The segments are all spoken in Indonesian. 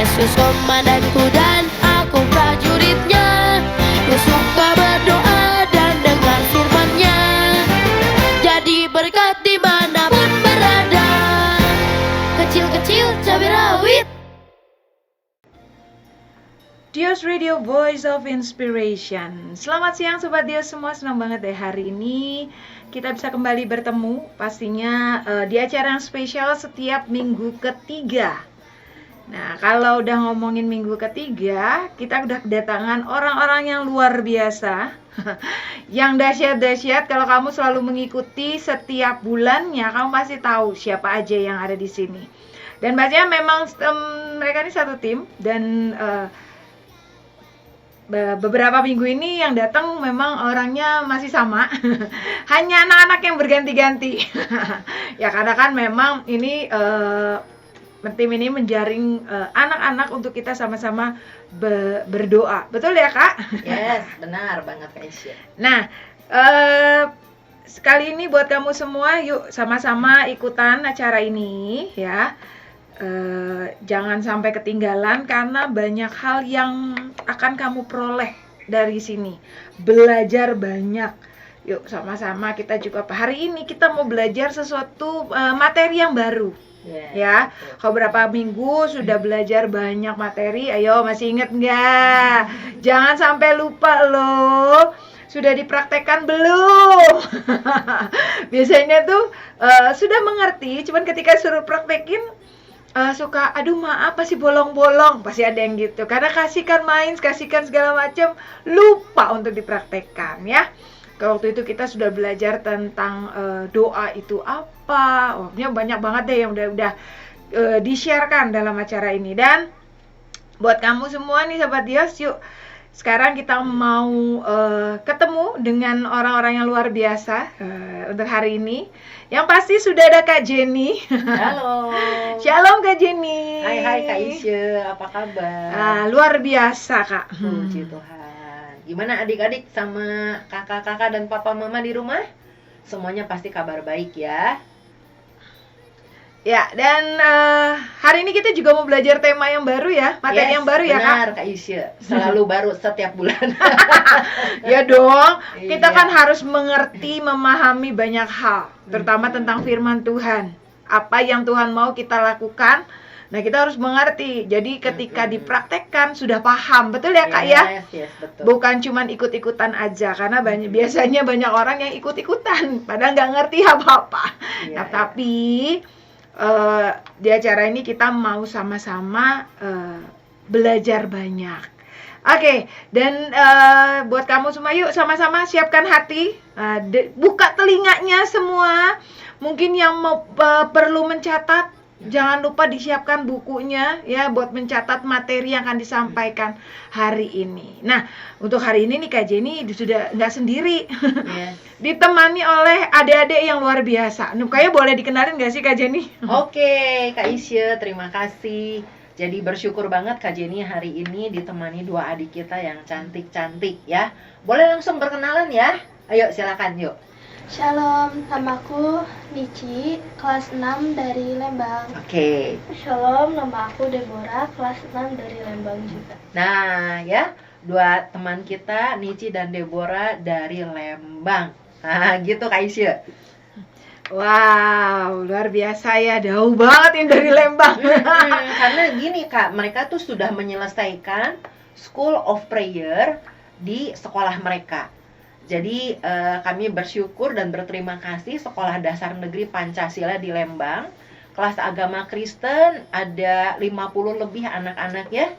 Yesus komandanku dan aku prajuritnya. Ku suka berdoa dan dengar firman-Nya, jadi berkat dimanapun berada. Kecil-kecil cabai rawit. Dios Radio Voice of Inspiration. Selamat siang Sobat Dios semua, senang banget deh hari ini kita bisa kembali bertemu. Pastinya di acara yang spesial setiap minggu ketiga. Nah, kalau udah ngomongin minggu ketiga, kita udah kedatangan orang-orang yang luar biasa. Yang dahsyat-dahsyat. Kalau kamu selalu mengikuti setiap bulannya, kamu pasti tahu siapa aja yang ada di sini. Dan pastinya memang mereka ini satu tim. Dan beberapa minggu ini yang datang memang orangnya masih sama. Hanya anak-anak yang berganti-ganti. Ya karena kan memang ini tim ini menjaring anak-anak untuk kita sama-sama berdoa. Betul ya Kak? Yes, benar banget Kak Isya. Nah, sekali ini buat kamu semua, yuk sama-sama ikutan acara ini ya. Jangan sampai ketinggalan karena banyak hal yang akan kamu peroleh dari sini. Belajar banyak. Yuk sama-sama kita juga hari ini kita mau belajar sesuatu materi yang baru. Ya, kalau berapa minggu sudah belajar banyak materi. Ayo masih inget nggak? Jangan sampai lupa loh. Sudah dipraktekkan belum? Biasanya tuh sudah mengerti, cuman ketika suruh praktekin suka, aduh maaf pasti bolong-bolong, pasti ada yang gitu. Karena kasihkan main, kasihkan segala macam, lupa untuk dipraktekkan ya. Kalau waktu itu kita sudah belajar tentang doa itu apa, banyak banget deh yang udah di-sharekan dalam acara ini. Dan buat kamu semua nih Sobat Dios, yuk sekarang kita mau ketemu dengan orang-orang yang luar biasa untuk hari ini. Yang pasti sudah ada Kak Jenny. Halo. Shalom Kak Jenny. Hai Kak Isya, apa kabar? Luar biasa Kak. Puji Tuhan. Gimana adik-adik sama kakak-kakak dan papa mama di rumah? Semuanya pasti kabar baik ya. Ya, dan hari ini kita juga mau belajar tema yang baru ya, materi yang baru ya Kak. Benar Kak Isya, selalu baru setiap bulan. Ya dong, kita Iya. kan harus mengerti, memahami banyak hal, terutama tentang firman Tuhan. Apa yang Tuhan mau kita lakukan, nah kita harus mengerti. Jadi ketika dipraktekkan sudah paham, betul ya Kak ya? Yes, betul. Bukan cuman ikut-ikutan aja, karena biasanya banyak orang yang ikut-ikutan, padahal nggak ngerti apa-apa. Iya, Nah iya. tapi di acara ini kita mau sama-sama belajar banyak. Oke, dan buat kamu semua yuk sama-sama siapkan hati, buka telinganya semua. Mungkin yang mau perlu mencatat, jangan lupa disiapkan bukunya ya buat mencatat materi yang akan disampaikan hari ini. Nah, untuk hari ini nih Kak Jenny sudah nggak sendiri. Yes. Ditemani oleh adik-adik yang luar biasa. Kayaknya boleh dikenalin nggak sih Kak Jenny? Oke, Kak Isya, terima kasih. Jadi bersyukur banget Kak Jenny hari ini ditemani dua adik kita yang cantik-cantik ya. Boleh langsung berkenalan ya? Ayo silakan yuk. Shalom, namaku Nici, kelas 6 dari Lembang. Oke. Shalom, nama aku Deborah, kelas 6 dari Lembang juga. Nah ya, dua teman kita Nici dan Deborah dari Lembang. Nah gitu Kak Isya. Wow, luar biasa ya, jauh banget ini dari Lembang. Karena gini Kak, mereka tuh sudah menyelesaikan School of Prayer di sekolah mereka. Jadi kami bersyukur dan berterima kasih Sekolah Dasar Negeri Pancasila di Lembang. Kelas agama Kristen ada 50 lebih anak-anak ya.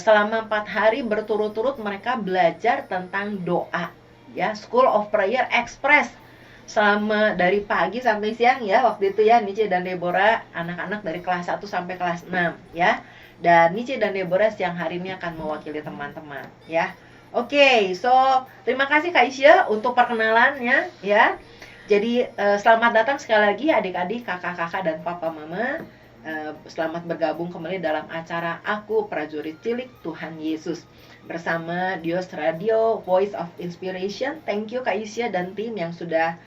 Selama 4 hari berturut-turut mereka belajar tentang doa. Ya, School of Prayer Express. Selama dari pagi sampai siang ya, waktu itu ya Nici dan Deborah anak-anak dari kelas 1 sampai kelas 6 ya. Dan Nici dan Deborah siang hari ini akan mewakili teman-teman ya. Oke, so terima kasih Kak Isya untuk perkenalannya ya. Jadi selamat datang sekali lagi adik-adik, kakak-kakak dan papa mama. Selamat bergabung kembali dalam acara Aku Prajurit Cilik Tuhan Yesus bersama Dios Radio Voice of Inspiration. Thank you Kak Isya dan tim yang sudah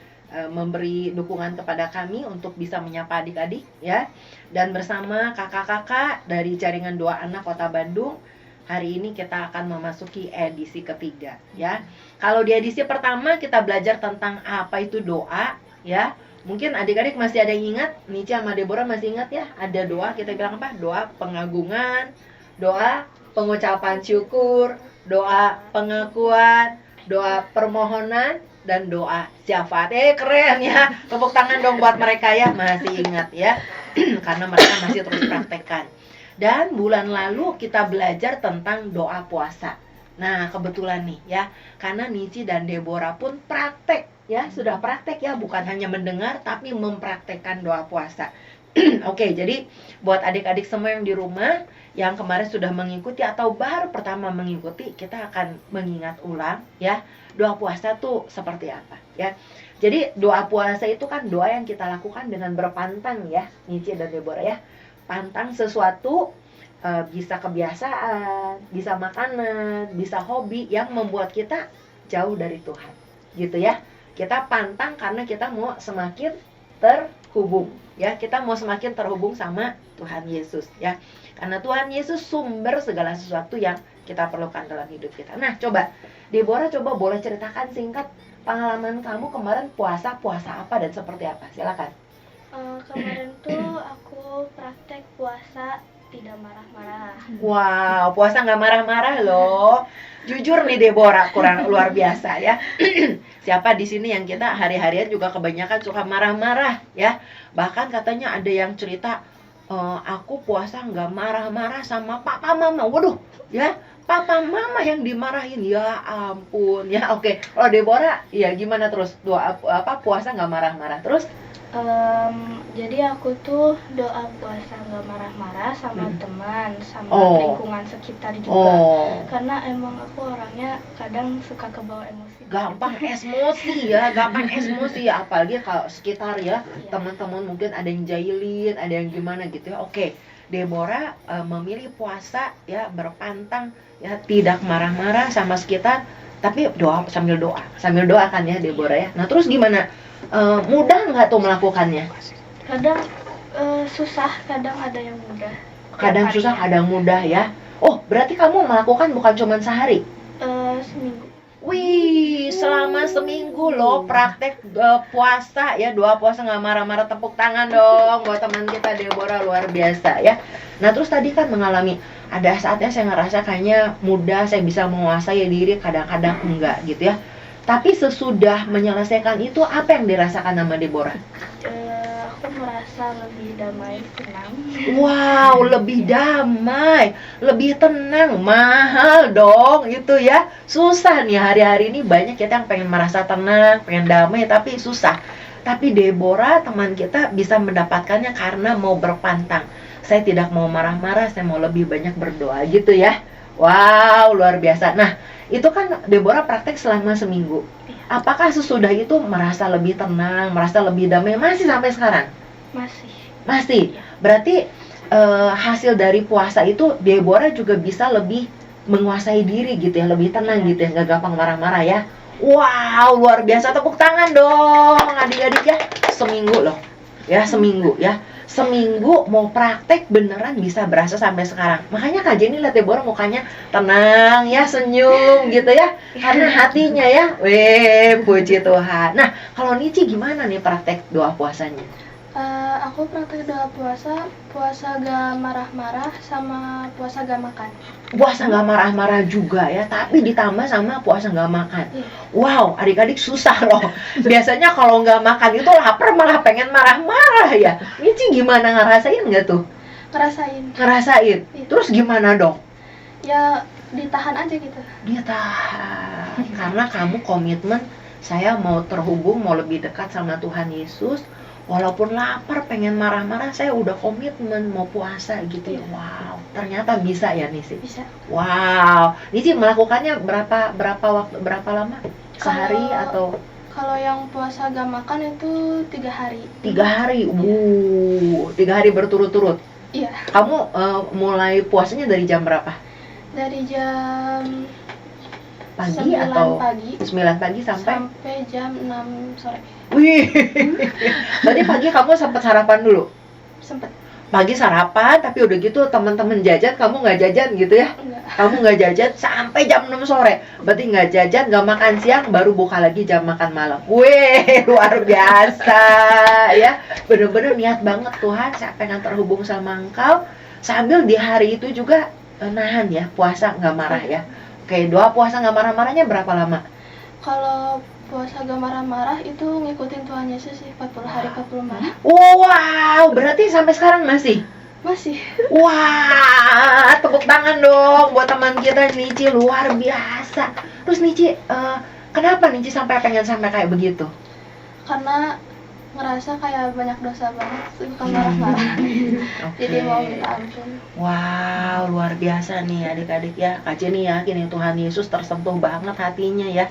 memberi dukungan kepada kami untuk bisa menyapa adik-adik ya. Dan bersama kakak-kakak dari Jaringan Doa Anak Kota Bandung, hari ini kita akan memasuki edisi ketiga ya. Kalau di edisi pertama kita belajar tentang apa itu doa ya. Mungkin adik-adik masih ada yang ingat, Nici sama Deborah masih ingat ya, ada doa, kita bilang apa? Doa pengagungan, doa pengucapan syukur, doa pengakuan, doa permohonan, dan doa syafaat. Keren ya, tepuk tangan dong buat mereka ya, masih ingat ya, karena mereka masih terus praktekkan. Dan bulan lalu kita belajar tentang doa puasa. Nah kebetulan nih ya, karena Nici dan Deborah pun praktek ya, sudah praktek ya, bukan hanya mendengar tapi mempraktekkan doa puasa. Oke, jadi buat adik-adik semua yang di rumah yang kemarin sudah mengikuti atau baru pertama mengikuti, kita akan mengingat ulang ya, doa puasa tuh seperti apa ya. Jadi doa puasa itu kan doa yang kita lakukan dengan berpantang ya, Nici dan Deborah ya. Pantang sesuatu, bisa kebiasaan, bisa makanan, bisa hobi yang membuat kita jauh dari Tuhan gitu ya. Kita pantang karena kita mau semakin terhubung ya, kita mau semakin terhubung sama Tuhan Yesus ya, karena Tuhan Yesus sumber segala sesuatu yang kita perlukan dalam hidup kita. Nah coba Deborah, coba boleh ceritakan singkat pengalaman kamu kemarin puasa apa dan seperti apa, silakan. Kemarin tuh aku praktek puasa tidak marah-marah. Wow, puasa nggak marah-marah loh. Jujur nih Deborah, kurang luar biasa ya. Siapa di sini yang kita hari-harian juga kebanyakan suka marah-marah ya. Bahkan katanya ada yang cerita, aku puasa nggak marah-marah sama papa mama. Waduh, ya papa mama yang dimarahin, ya ampun ya. Oke, kalau Deborah, ya gimana terus doa apa puasa nggak marah-marah terus? Jadi aku tuh doa puasa nggak marah-marah sama teman, sama lingkungan sekitar juga. Karena emang aku orangnya kadang suka kebawa emosi. Gampang emosi ya, gampang emosi ya, apalagi kalau sekitar ya, teman-teman mungkin ada yang jahilin, ada yang gimana gitu ya. Oke, Deborah memilih puasa ya, berpantang ya, tidak marah-marah sama sekitar, tapi sambil doa kan ya Deborah ya. Nah terus gimana? Mudah nggak tuh melakukannya? Kadang susah, kadang ada yang mudah. Kadang susah, kadang mudah ya. Oh, berarti kamu melakukan bukan cuma sehari? Seminggu. Wih, selama seminggu loh praktek puasa ya, doa puasa nggak marah-marah. Tepuk tangan dong buat teman kita Deborah, luar biasa ya. Nah terus tadi kan mengalami, ada saatnya saya ngerasa kayaknya mudah, saya bisa menguasai diri, kadang-kadang enggak gitu ya. Tapi sesudah menyelesaikan itu, apa yang dirasakan sama Deborah? Aku merasa lebih damai, tenang. Wow, lebih damai, lebih tenang, mahal dong itu ya. Susah nih hari-hari ini, banyak kita yang pengen merasa tenang, pengen damai, tapi susah. Tapi Deborah, teman kita, bisa mendapatkannya karena mau berpantang. Saya tidak mau marah-marah, saya mau lebih banyak berdoa gitu ya. Wow, luar biasa. Nah, itu kan Deborah praktek selama seminggu. Apakah sesudah itu merasa lebih tenang, merasa lebih damai? Masih sampai sekarang? Masih. Berarti hasil dari puasa itu Deborah juga bisa lebih menguasai diri gitu ya, lebih tenang gitu ya, nggak gampang marah-marah ya. Wow, luar biasa, tepuk tangan dong adik-adik ya. Seminggu loh ya, seminggu ya. Seminggu mau praktek beneran bisa berasa sampai sekarang. Makanya Kak Jenny lihat Deborah mukanya tenang ya, senyum gitu ya, karena hatinya ya, puji Tuhan. Nah kalau Nici gimana nih praktek doa puasanya? Aku praktek doa puasa gak marah-marah sama puasa gak makan. Puasa gak marah-marah juga ya, tapi ditambah sama puasa gak makan. Wow, adik-adik susah loh. Biasanya kalau gak makan itu lapar malah pengen marah-marah ya. Nici gimana, ngerasain gak tuh? Ngerasain. Terus gimana dong? Ya ditahan aja gitu. Ditahan. Karena kamu komitmen, saya mau terhubung, mau lebih dekat sama Tuhan Yesus. Walaupun lapar, pengen marah-marah, saya udah komitmen mau puasa gitu ya. Wow, ternyata bisa ya Nici? Bisa. Wow, Nici melakukannya berapa lama? Sehari atau? Kalau yang puasa gak makan itu 3 hari. 3 hari, 3 hari berturut-turut. Iya. Kamu mulai puasanya dari jam berapa? Dari jam pagi 9 atau pagi 9 pagi sampai? sampai jam 6 sore. Wih, tadi pagi kamu sempat sarapan dulu? Sempet. Pagi sarapan, tapi udah gitu teman-teman jajan, kamu nggak jajan gitu ya? Enggak. Kamu nggak jajan sampai jam 6 sore. Berarti nggak jajan, nggak makan siang, baru buka lagi jam makan malam. Wih, luar biasa ya. Bener-bener niat banget Tuhan, saya pengen terhubung sama Engkau. Sambil di hari itu juga nahan ya, puasa nggak marah ya. Oke, doa puasa nggak marah-marahnya berapa lama? Kalau puasa gak marah-marah itu ngikutin Tuhan Yesus sih, 40 hari 40 malam. Wow, berarti sampai sekarang masih? Masih. Wah, tepuk tangan dong buat teman kita Nici, luar biasa. Terus Nici, kenapa Nici sampai pengen sampai kayak begitu? Karena ngerasa kayak banyak dosa banget, suka marah-marah. Jadi mau minta ampun. Wow, luar biasa nih adik-adik ya. Kak Jenny yakin ya Tuhan Yesus tersentuh banget hatinya ya.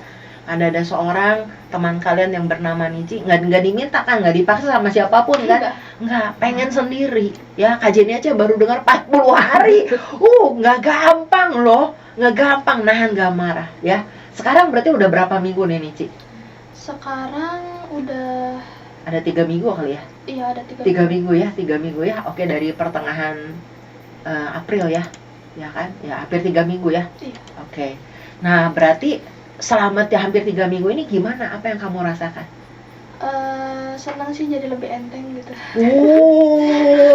Ada seorang teman kalian yang bernama Nici, nggak diminta kan, nggak dipaksa sama siapapun kan? Nggak, pengen sendiri ya. Kak Jenny aja baru dengar 40 hari. Nggak gampang loh, nggak gampang nahan gak marah ya. Sekarang berarti udah berapa minggu nih Nici? Sekarang udah Ada 3 minggu kali ya? iya ada 3 3 minggu ya. Oke, dari pertengahan April ya kan? Ya hampir 3 minggu ya. Iya. Oke. Nah berarti selama hampir 3 minggu ini gimana? Apa yang kamu rasakan? Senang sih, jadi lebih enteng gitu.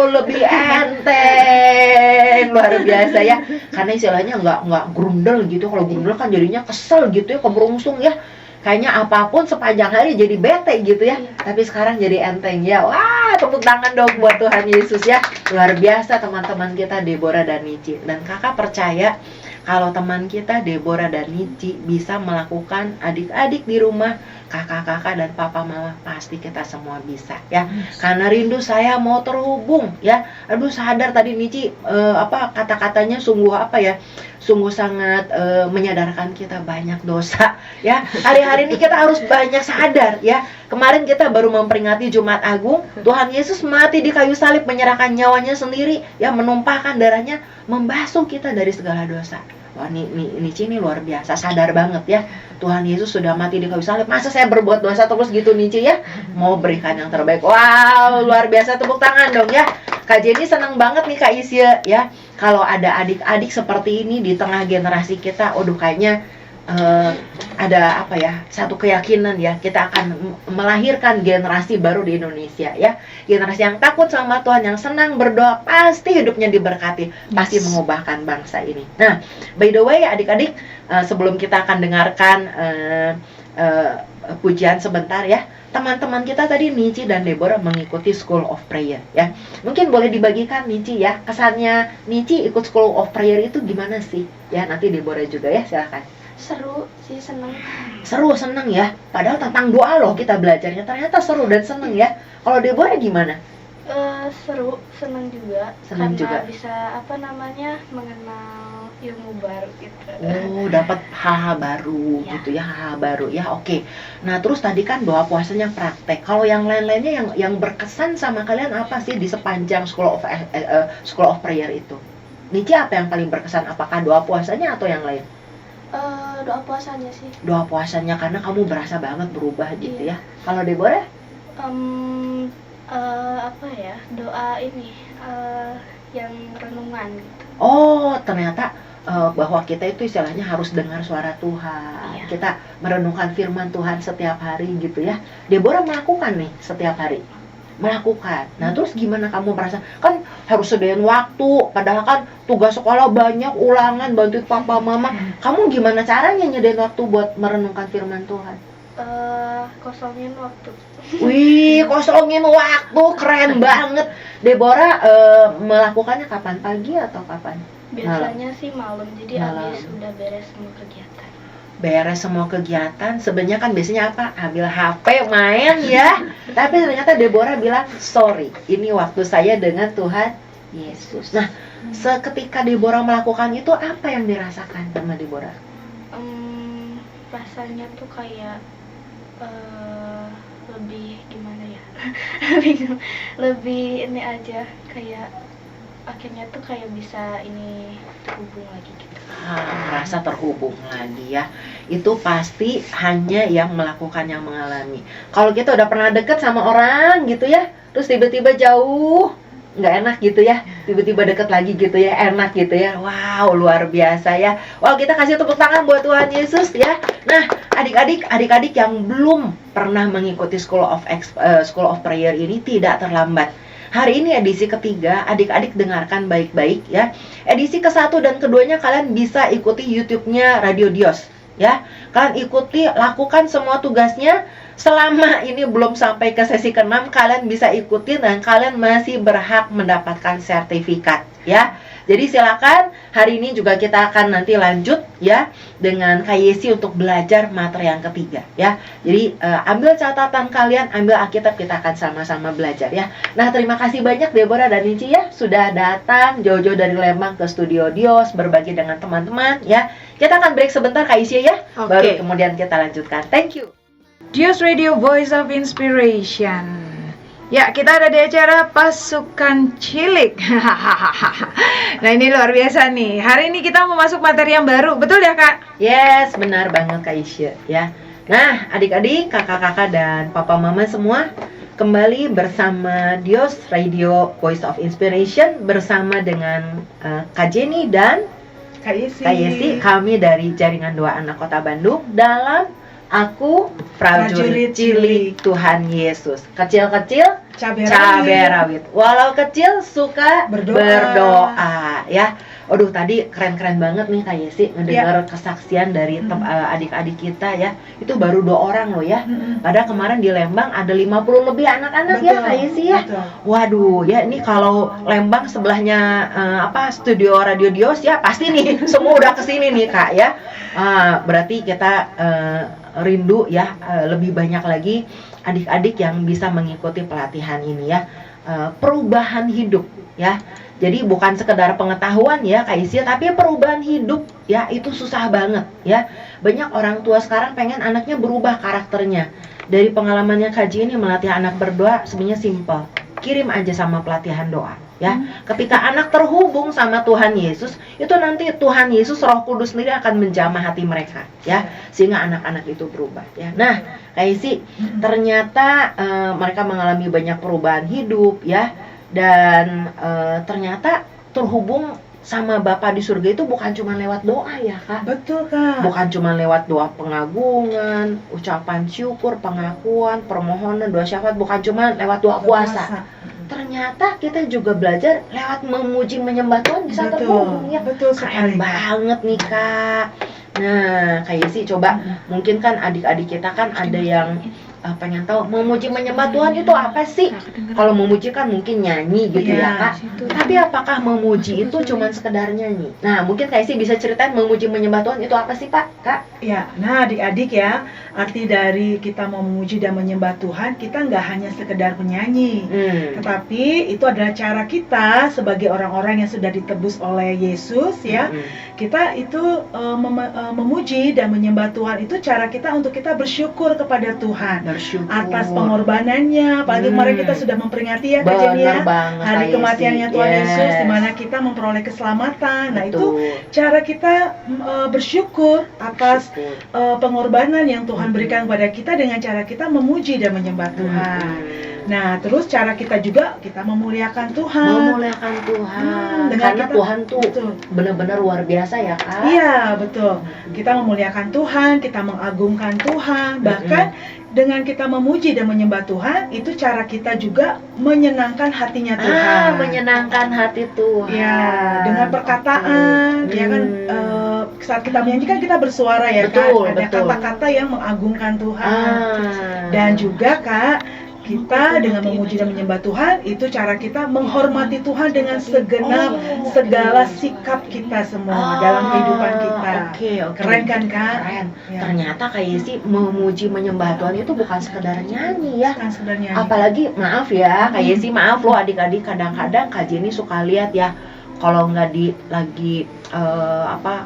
Lebih enteng, luar biasa ya. Karena istilahnya nggak grundel gitu. Kalau grundel kan jadinya kesel gitu ya, keberungsung ya. Kayaknya apapun sepanjang hari jadi bete gitu ya. Iya. Tapi sekarang jadi enteng ya. Wah, tepuk tangan dong buat Tuhan Yesus ya. Luar biasa teman-teman kita Deborah dan Nici. Dan kakak percaya kalau teman kita Deborah dan Nici bisa melakukan, adik-adik di rumah, kakak-kakak dan papa mama, pasti kita semua bisa ya. Karena rindu saya mau terhubung ya. Aduh, sadar tadi Nici kata-katanya sungguh sungguh sangat menyadarkan kita banyak dosa ya. Hari-hari ini kita harus banyak sadar ya. Kemarin kita baru memperingati Jumat Agung, Tuhan Yesus mati di kayu salib, menyerahkan nyawanya sendiri ya, menumpahkan darahnya, membasuh kita dari segala dosa. Wah, Nici ini luar biasa, sadar banget ya. Tuhan Yesus sudah mati di kayu salib. Masa saya berbuat dosa terus gitu Nici ya? Mau berikan yang terbaik. Wow, luar biasa, tepuk tangan dong ya. Kak Jenny senang banget nih Kak Isya ya. Kalau ada adik-adik seperti ini di tengah generasi kita, kayaknya ada satu keyakinan ya, kita akan melahirkan generasi baru di Indonesia ya. Generasi yang takut sama Tuhan, yang senang berdoa, pasti hidupnya diberkati, pasti mengubahkan bangsa ini. Nah, by the way adik-adik, sebelum kita akan dengarkan pujian sebentar ya, teman-teman kita tadi Nici dan Deborah mengikuti School of Prayer ya. Mungkin boleh dibagikan Nici ya, kesannya Nici ikut School of Prayer itu gimana sih? Ya, nanti Deborah juga ya, silakan. Seru sih, seneng. Seru, seneng ya. Padahal tentang doa loh kita belajarnya. Ternyata seru dan seneng ya. Kalau Deborah gimana? Seru, seneng juga. Seneng karena juga. bisa mengenal ilmu baru gitu. Dapat hal-hal baru Ya. gitu ya, hal-hal baru ya. Oke. Nah, terus tadi kan doa puasanya praktek. Kalau yang lain-lainnya yang berkesan sama kalian apa sih di sepanjang School of Prayer itu? Nici, apa yang paling berkesan? Apakah doa puasanya atau yang lain? Doa puasanya sih. Doa puasanya, karena kamu berasa banget berubah gitu Iya. ya. Kalau Deborah? Doa ini yang renungan gitu. Ternyata bahwa kita itu istilahnya harus dengar suara Tuhan. Iya. Kita merenungkan firman Tuhan setiap hari gitu ya. Deborah melakukan nih setiap hari. Melakukan. Nah, terus gimana kamu merasa? Kan harus sediain waktu, padahal kan tugas sekolah banyak, ulangan, bantuin papa mama. Kamu gimana caranya nyediain waktu buat merenungkan firman Tuhan? Kosongin waktu. Wih, kosongin waktu, keren banget. Deborah melakukannya kapan? Pagi atau kapan? Biasanya sih malam, jadi Malam. habis udah beres semua kegiatan. Beres semua kegiatan, sebenarnya kan biasanya apa? Ambil HP, main ya. Tapi ternyata Deborah bilang, sorry, ini waktu saya dengan Tuhan Yesus. Nah, seketika Deborah melakukan itu, apa yang dirasakan sama Deborah? Rasanya tuh kayak lebih gimana ya? lebih ini aja, kayak akhirnya tuh kayak bisa ini terhubung lagi gitu. Merasa terhubung lagi ya. Itu pasti hanya yang melakukan, yang mengalami. Kalau kita udah pernah deket sama orang gitu ya, terus tiba-tiba jauh, nggak enak gitu ya, tiba-tiba deket lagi gitu ya, enak gitu ya. Wow, luar biasa ya. Wow, kita kasih tepuk tangan buat Tuhan Yesus ya. Nah, adik-adik yang belum pernah mengikuti School of Prayer ini tidak terlambat. Hari ini edisi ketiga, adik-adik dengarkan baik-baik ya. Edisi ke-1 dan keduanya kalian bisa ikuti YouTube-nya Radio Dios ya. Kalian ikuti, lakukan semua tugasnya. Selama ini belum sampai ke sesi ke-6, kalian bisa ikuti dan kalian masih berhak mendapatkan sertifikat ya. Jadi silakan, hari ini juga kita akan nanti lanjut ya dengan Kak Yesi untuk belajar materi yang ketiga ya. Jadi ambil catatan kalian, ambil Alkitab, kita akan sama-sama belajar ya. Nah, terima kasih banyak Deborah dan Ninci ya sudah datang jauh-jauh dari Lembang ke studio Dios berbagi dengan teman-teman ya. Kita akan break sebentar Kak Yesi ya. Oke. Baru kemudian kita lanjutkan. Thank you. Dios Radio Voice of Inspiration. Ya, kita ada di acara Pasukan Cilik. Nah, ini luar biasa nih. Hari ini kita mau masuk materi yang baru, betul ya Kak? Yes, benar banget Kak Isya ya. Nah, adik-adik, kakak-kakak dan papa mama semua, kembali bersama Dios Radio Voice of Inspiration bersama dengan Kak Jenny dan Kak Yesi. Kak Yesi, kami dari Jaringan Doa Anak Kota Bandung dalam Aku Prajurit Cilik Tuhan Yesus. Kecil-kecil cabai rawit. Walau kecil suka berdoa ya. Aduh, tadi keren-keren banget nih Kak Yesi ngedengar kesaksian dari adik-adik kita ya. Itu baru 2 orang loh ya. Padahal kemarin di Lembang ada 50 lebih anak-anak ya Kak Yesi ya. Waduh, ya ini kalau Lembang sebelahnya studio Radio Dios ya pasti nih semua udah kesini nih Kak ya. Berarti kita rindu ya lebih banyak lagi adik-adik yang bisa mengikuti pelatihan ini ya. Perubahan hidup ya. Jadi bukan sekedar pengetahuan ya Kak Isi, tapi perubahan hidup ya itu susah banget ya. Banyak orang tua sekarang pengen anaknya berubah karakternya. Dari pengalamannya Kak Jenny melatih anak berdoa sebenarnya simple. Kirim aja sama pelatihan doa ya. Ketika anak terhubung sama Tuhan Yesus, itu nanti Tuhan Yesus Roh Kudus sendiri akan menjamah hati mereka ya, sehingga anak-anak itu berubah ya. Nah, Kak Isi, ternyata mereka mengalami banyak perubahan hidup ya. Dan ternyata terhubung sama Bapa di surga itu bukan cuma lewat doa ya Kak. Betul Kak. Bukan cuma lewat doa pengagungan, ucapan syukur, pengakuan, permohonan, doa syafaat, bukan cuma lewat doa puasa. Ternyata kita juga belajar lewat memuji menyembah Tuhan bisa terhubung ya. Betul Keren banget nih Kak. Nah, kayak sih coba mungkin kan adik-adik kita kan ada yang pengen tahu memuji menyembah Tuhan itu apa sih? Kalau memuji kan mungkin nyanyi gitu ya Kak. Tapi apakah memuji itu cuma sekedar nyanyi? Nah, mungkin Kak Isi bisa ceritain memuji menyembah Tuhan itu apa sih Pak? Kak? Ya, nah adik-adik ya, arti dari kita mau memuji dan menyembah Tuhan, kita nggak hanya sekedar penyanyi, tetapi itu adalah cara kita sebagai orang-orang yang sudah ditebus oleh Yesus ya. Kita itu memuji dan menyembah Tuhan itu cara kita untuk kita bersyukur kepada Tuhan. Atas pengorbanannya, apalagi kemarin kita sudah memperingati ya Kak Jenny ya, hari kematiannya Tuhan Yesus, di mana kita memperoleh keselamatan. Nah itu cara kita bersyukur atas pengorbanan yang Tuhan berikan kepada kita dengan cara kita memuji dan menyembah Tuhan. Nah terus cara kita juga kita memuliakan Tuhan. Memuliakan Tuhan. Karena Tuhan tuh benar-benar luar biasa ya Kak. Iya betul. Kita memuliakan Tuhan, kita mengagungkan Tuhan, bahkan dengan kita memuji dan menyembah Tuhan, itu cara kita juga menyenangkan hatinya Tuhan. Menyenangkan hati Tuhan. Ya, dengan perkataan, ya kan saat kita menyanyikan kita bersuara ya Kak. Ada kata-kata yang mengagungkan Tuhan. Dan juga Kak, kita dengan memuji dan menyembah Tuhan, itu cara kita menghormati Tuhan dengan segenap segala sikap kita semua dalam kehidupan kita. Keren kan Kak? Keren. Ya. Ternyata Kak Yesi memuji menyembah Tuhan itu bukan sekedar nyanyi ya. Bukan sekedar nyanyi. Apalagi maaf ya Kak Yesi, maaf loh adik-adik, kadang-kadang Kak Jenny suka lihat ya, kalau nggak lagi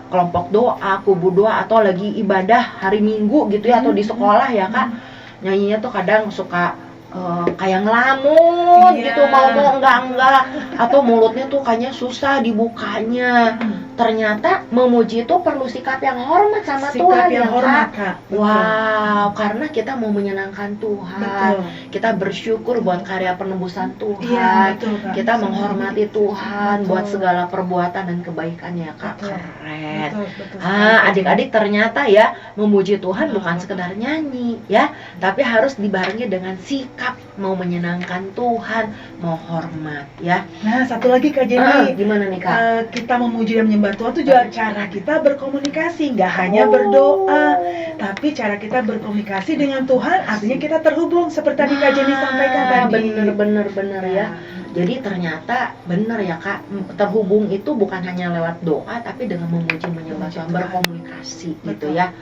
kelompok doa, kubu doa, atau lagi ibadah hari Minggu gitu ya, atau di sekolah ya Kak, nyanyinya tuh kadang suka kayak ngelamun Iya. gitu, mau enggak, atau mulutnya tuh kayaknya susah dibukanya. Ternyata memuji itu perlu sikap yang hormat sama Sikap Tuhan yang ya, hormat, Kak. Kak. Betul. Wow, karena kita mau menyenangkan Tuhan. Betul. Kita bersyukur buat karya penebusan Iya, Tuhan. betul, Kak. Kita menghormati Tuhan Betul. buat segala perbuatan dan kebaikannya, Kak. Betul. Keren. Betul sekali. Adik-adik ternyata ya memuji Tuhan bukan sekedar nyanyi ya, tapi harus dibarengi dengan sikap mau menyenangkan Tuhan, mau hormat ya. Nah, satu lagi Kak Jenny. Gimana nih, Kak? Kita memuji dan menyembah Tuhan itu juga cara kita berkomunikasi, nggak hanya berdoa, tapi cara kita berkomunikasi dengan Tuhan artinya kita terhubung seperti tadi Kak Jenny sampaikan tadi. Bener ya. Jadi ternyata bener ya, Kak, terhubung itu bukan hanya lewat doa tapi dengan memuji menyembah Tuhan, berkomunikasi gitu Betul. ya.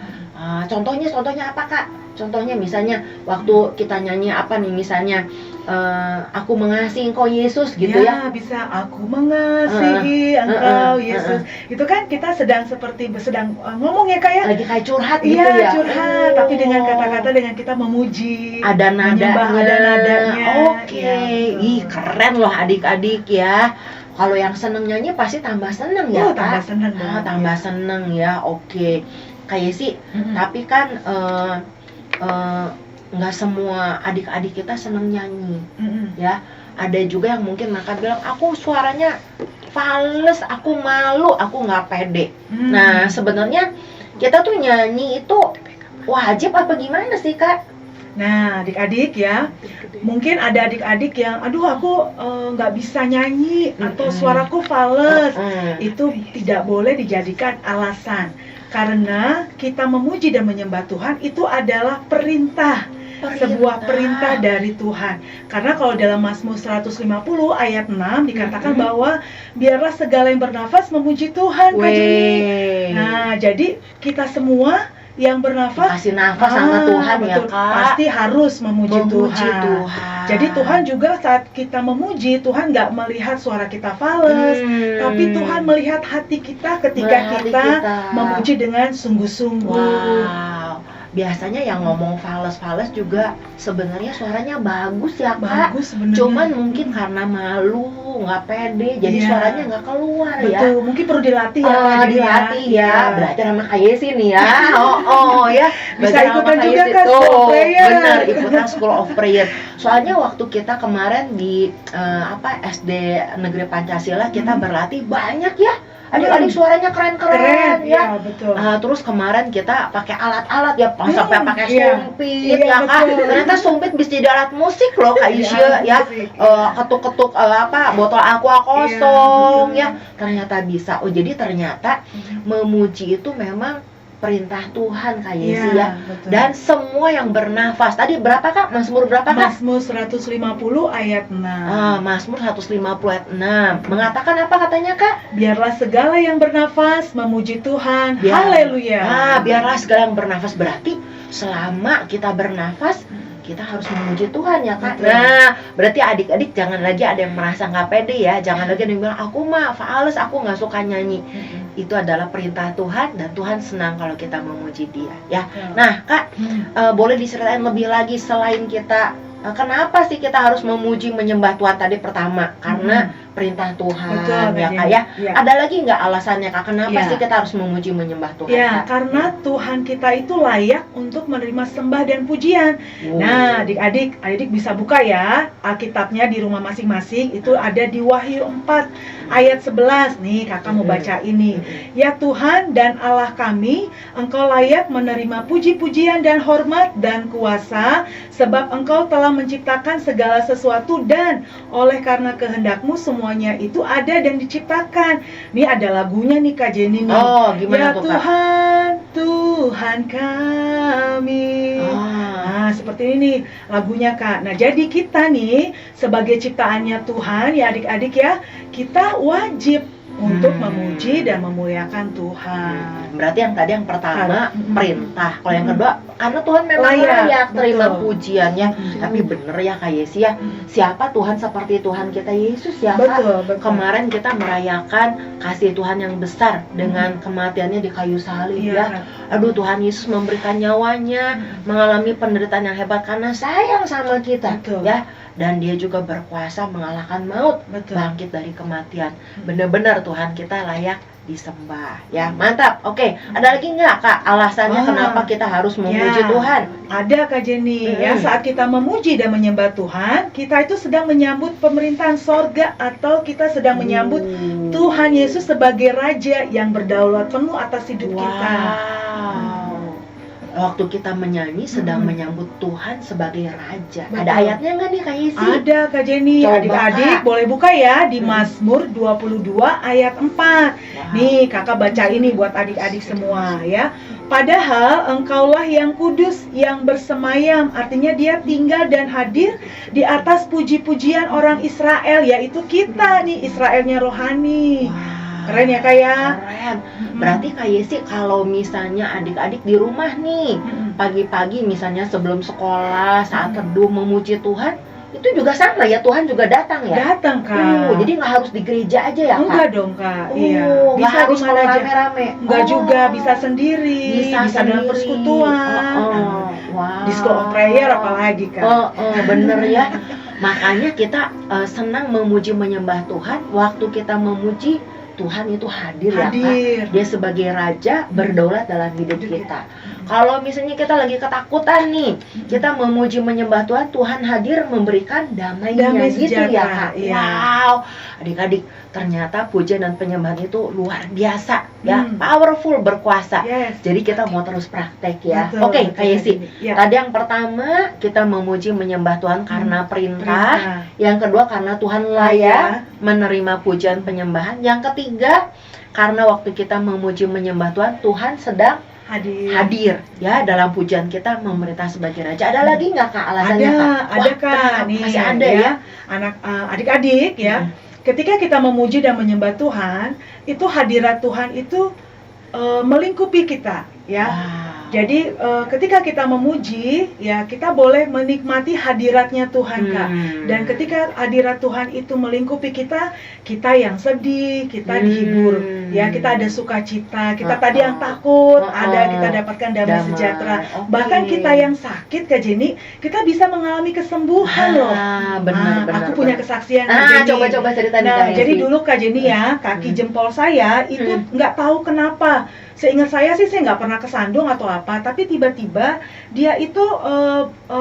Contohnya apa, Kak? Contohnya misalnya waktu kita nyanyi apa nih, misalnya aku mengasihi Engkau Yesus gitu ya. Bisa aku mengasihi Engkau Yesus. Itu kan kita sedang ngomong ya Kak ya. Lagi kayak curhat gitu Iya, ya. curhat, tapi dengan kata-kata dengan kita memuji, Ada menyembah, nadanya. ada nadanya. Oke. Iya, betul. Ih, keren loh adik-adik ya. Kalau yang seneng nyanyi pasti tambah seneng ya, Oh, tambah Kak? seneng Ah, banget, tambah ya. seneng ya. Oke. Kayak sih, Mm-mm. tapi kan nggak semua adik-adik kita seneng nyanyi Mm-mm. ya. Ada juga yang mungkin mereka bilang, aku suaranya fales, aku malu, aku nggak pede. Hmm. Nah, sebenarnya kita tuh nyanyi itu wajib apa gimana sih, Kak? Nah, adik-adik ya, mungkin ada adik-adik yang, aduh aku nggak bisa nyanyi atau suaraku fales. Itu tidak boleh dijadikan alasan, karena kita memuji dan menyembah Tuhan itu adalah perintah. Sebuah perintah dari Tuhan. Karena kalau dalam Mazmur 150 ayat 6 dikatakan bahwa biarlah segala yang bernafas memuji Tuhan, Kak Jenny. Nah, jadi kita semua yang bernafas kasih nafas sama Tuhan ya, betul, Kak. pasti harus memuji Tuhan. Jadi Tuhan juga saat kita memuji, Tuhan nggak melihat suara kita fales, tapi Tuhan melihat hati kita ketika Hati kita kita. memuji dengan sungguh-sungguh. Wow. Biasanya yang ngomong fales-fales juga sebenarnya suaranya bagus ya, Kak. Bagus sebenarnya. Cuman mungkin karena malu, nggak pede, jadi Iya. suaranya nggak keluar ya. Betul, mungkin perlu dilatih ya, Kak Jenny. Dilatih ya, Iya. belajar sama Kayesi nih ya. Ya. Bisa Belajar sama ikutan juga, Kayesi. Kak, School of Tuh, Prayer. bener, ikutan School of Prayer. Soalnya waktu kita kemarin di SD Negeri Pancasila kita berlatih banyak ya. Adik-adik suaranya keren-keren ya. Iya, betul. Terus kemarin kita pakai alat-alat ya, sampai pakai iya. sumpit Iya, ya, Kak. betul. Ternyata sumpit bisa jadi alat musik loh, Kak Iya, Isya ya. musik. Ketuk-ketuk botol aqua kosong betul. ya. Ternyata bisa. Oh, jadi ternyata memuji itu memang perintah Tuhan, Kak Yesi ya. betul. Dan semua yang bernafas. Tadi berapa, Kak? Mazmur berapa, Kak? Mazmur 150 ayat 6. Mazmur 150 ayat 6. Mengatakan apa katanya, Kak? Biarlah segala yang bernafas memuji Tuhan. Biar- Haleluya. Biarlah segala yang bernafas, berarti selama kita bernafas kita harus memuji Tuhan ya, Kak. Betul. Nah, berarti adik-adik jangan lagi ada yang merasa nggak pede ya. Jangan lagi ada yang bilang, aku mah fales, aku nggak suka nyanyi. Itu adalah perintah Tuhan dan Tuhan senang kalau kita memuji Dia ya. Nah, Kak, boleh diceritain lebih lagi selain kita kenapa sih kita harus memuji menyembah Tuhan tadi pertama? Karena perintah Tuhan Betul, ya, Kak Kak ya. Jenny. Iya. Ada lagi nggak alasannya, Kak? Kenapa Iya. sih kita harus memuji menyembah Tuhan? Ya, Kak? karena Tuhan kita itu layak untuk menerima sembah dan pujian. Oh. Nah, adik-adik bisa buka ya Alkitabnya di rumah masing-masing. Itu ada di Wahyu 4 ayat 11. Nih, Kakak mau baca ini. Ya Tuhan dan Allah kami, Engkau layak menerima puji-pujian dan hormat dan kuasa, sebab Engkau telah menciptakan segala sesuatu dan oleh karena kehendak-Mu semuanya itu ada dan diciptakan. Ini ada lagunya nih Kak Jenny nih. Oh, gimana Ya tuh, Kak? Tuhan, Tuhan kami. Nah, seperti ini lagunya, Kak. Nah, jadi kita nih sebagai ciptaannya Tuhan ya adik-adik ya, kita wajib untuk memuji dan memuliakan Tuhan. Berarti yang pertama Hmm. perintah. Kalau yang kedua, karena Tuhan memang Layak, layak terima betul. pujiannya. Hmm. Tapi bener ya Kak Yesi ya, siapa Tuhan seperti Tuhan kita Yesus ya Kak? Betul. Kemarin kita merayakan kasih Tuhan yang besar dengan kematiannya di kayu salib Iya, ya. Kak. Aduh, Tuhan Yesus memberikan nyawanya, mengalami penderitaan yang hebat karena sayang sama kita Betul. ya. Dan dia juga berkuasa mengalahkan maut, Betul. bangkit dari kematian. Benar-benar Tuhan kita layak disembah ya. Mantap. Oke, ada lagi nggak Kak alasannya Wah. kenapa kita harus memuji Ya. Tuhan? Ada Kak Jenny ya, saat kita memuji dan menyembah Tuhan, kita itu sedang menyambut pemerintahan sorga atau kita sedang menyambut Tuhan Yesus sebagai Raja yang berdaulat penuh atas hidup kita. Wow. Waktu kita menyanyi sedang menyambut Tuhan sebagai Raja. Betul. Ada ayatnya nggak nih Kak Yesi? Ada Kak Jenny, Coba, adik-adik Kak. boleh buka ya di Mazmur 22 ayat 4. Wow. Nih kakak baca ini buat adik-adik semua ya. Padahal engkaulah yang kudus, yang bersemayam, artinya dia tinggal dan hadir di atas puji-pujian orang Israel, yaitu kita nih, Israelnya rohani. Wow. Keren ya Kak ya? Keren. Berarti Kak Yesi kalau misalnya adik-adik di rumah nih, pagi-pagi misalnya sebelum sekolah, saat teduh memuji Tuhan, itu juga sama ya, Tuhan juga datang ya? Datang Kak. Jadi nggak harus di gereja aja ya Kak? Enggak dong Kak, iya. Nggak Bisa harus di kalau mana aja. rame-rame? Enggak Oh. juga, bisa sendiri, bisa dalam sendiri. persekutuan. Wow. Di School of Prayer apalagi Kak. Bener ya. Makanya kita senang memuji menyembah Tuhan. Waktu kita memuji Tuhan itu hadir ya Kak. Hadir. Dia sebagai Raja berdaulat dalam hidup kita. Kalau misalnya kita lagi ketakutan nih, kita memuji menyembah Tuhan, Tuhan hadir memberikan damainya Damai gitu ya sejahtera, Kak. iya. Wow, adik-adik ternyata pujian dan penyembahan itu luar biasa ya, powerful, berkuasa. Yes. Jadi kita mau terus praktek ya. Betul, Oke, betul, Kak Yesi. ya. Tadi yang pertama kita memuji menyembah Tuhan karena perintah. Yang kedua karena Tuhan layak menerima pujian penyembahan. Yang ketiga karena waktu kita memuji menyembah Tuhan, Tuhan sedang hadir ya dalam pujian kita memerintah sebagai Raja. Ada lagi nggak Kak alasannya Kak? Ada Wah, Kak. tenang, Nih, masih ada ya. Anak adik-adik ya. Ketika kita memuji dan menyembah Tuhan, itu hadirat Tuhan itu melingkupi kita ya. Wow. Jadi ketika kita memuji, ya kita boleh menikmati hadiratnya Tuhan Kak. Dan ketika hadirat Tuhan itu melingkupi kita, kita yang sedih, kita dihibur, ya kita ada sukacita. Kita tadi yang takut, ada kita dapatkan damai sejahtera. Bahkan kita yang sakit Kak Jenny, kita bisa mengalami kesembuhan loh. Benar. Aku punya kesaksian Kak Jenny. Coba cerita nih, Nah, Kak jadi Yesi. dulu Kak Jenny ya, kaki jempol saya itu nggak tahu kenapa. Seingat saya sih saya nggak pernah kesandung atau apa, tapi tiba-tiba dia itu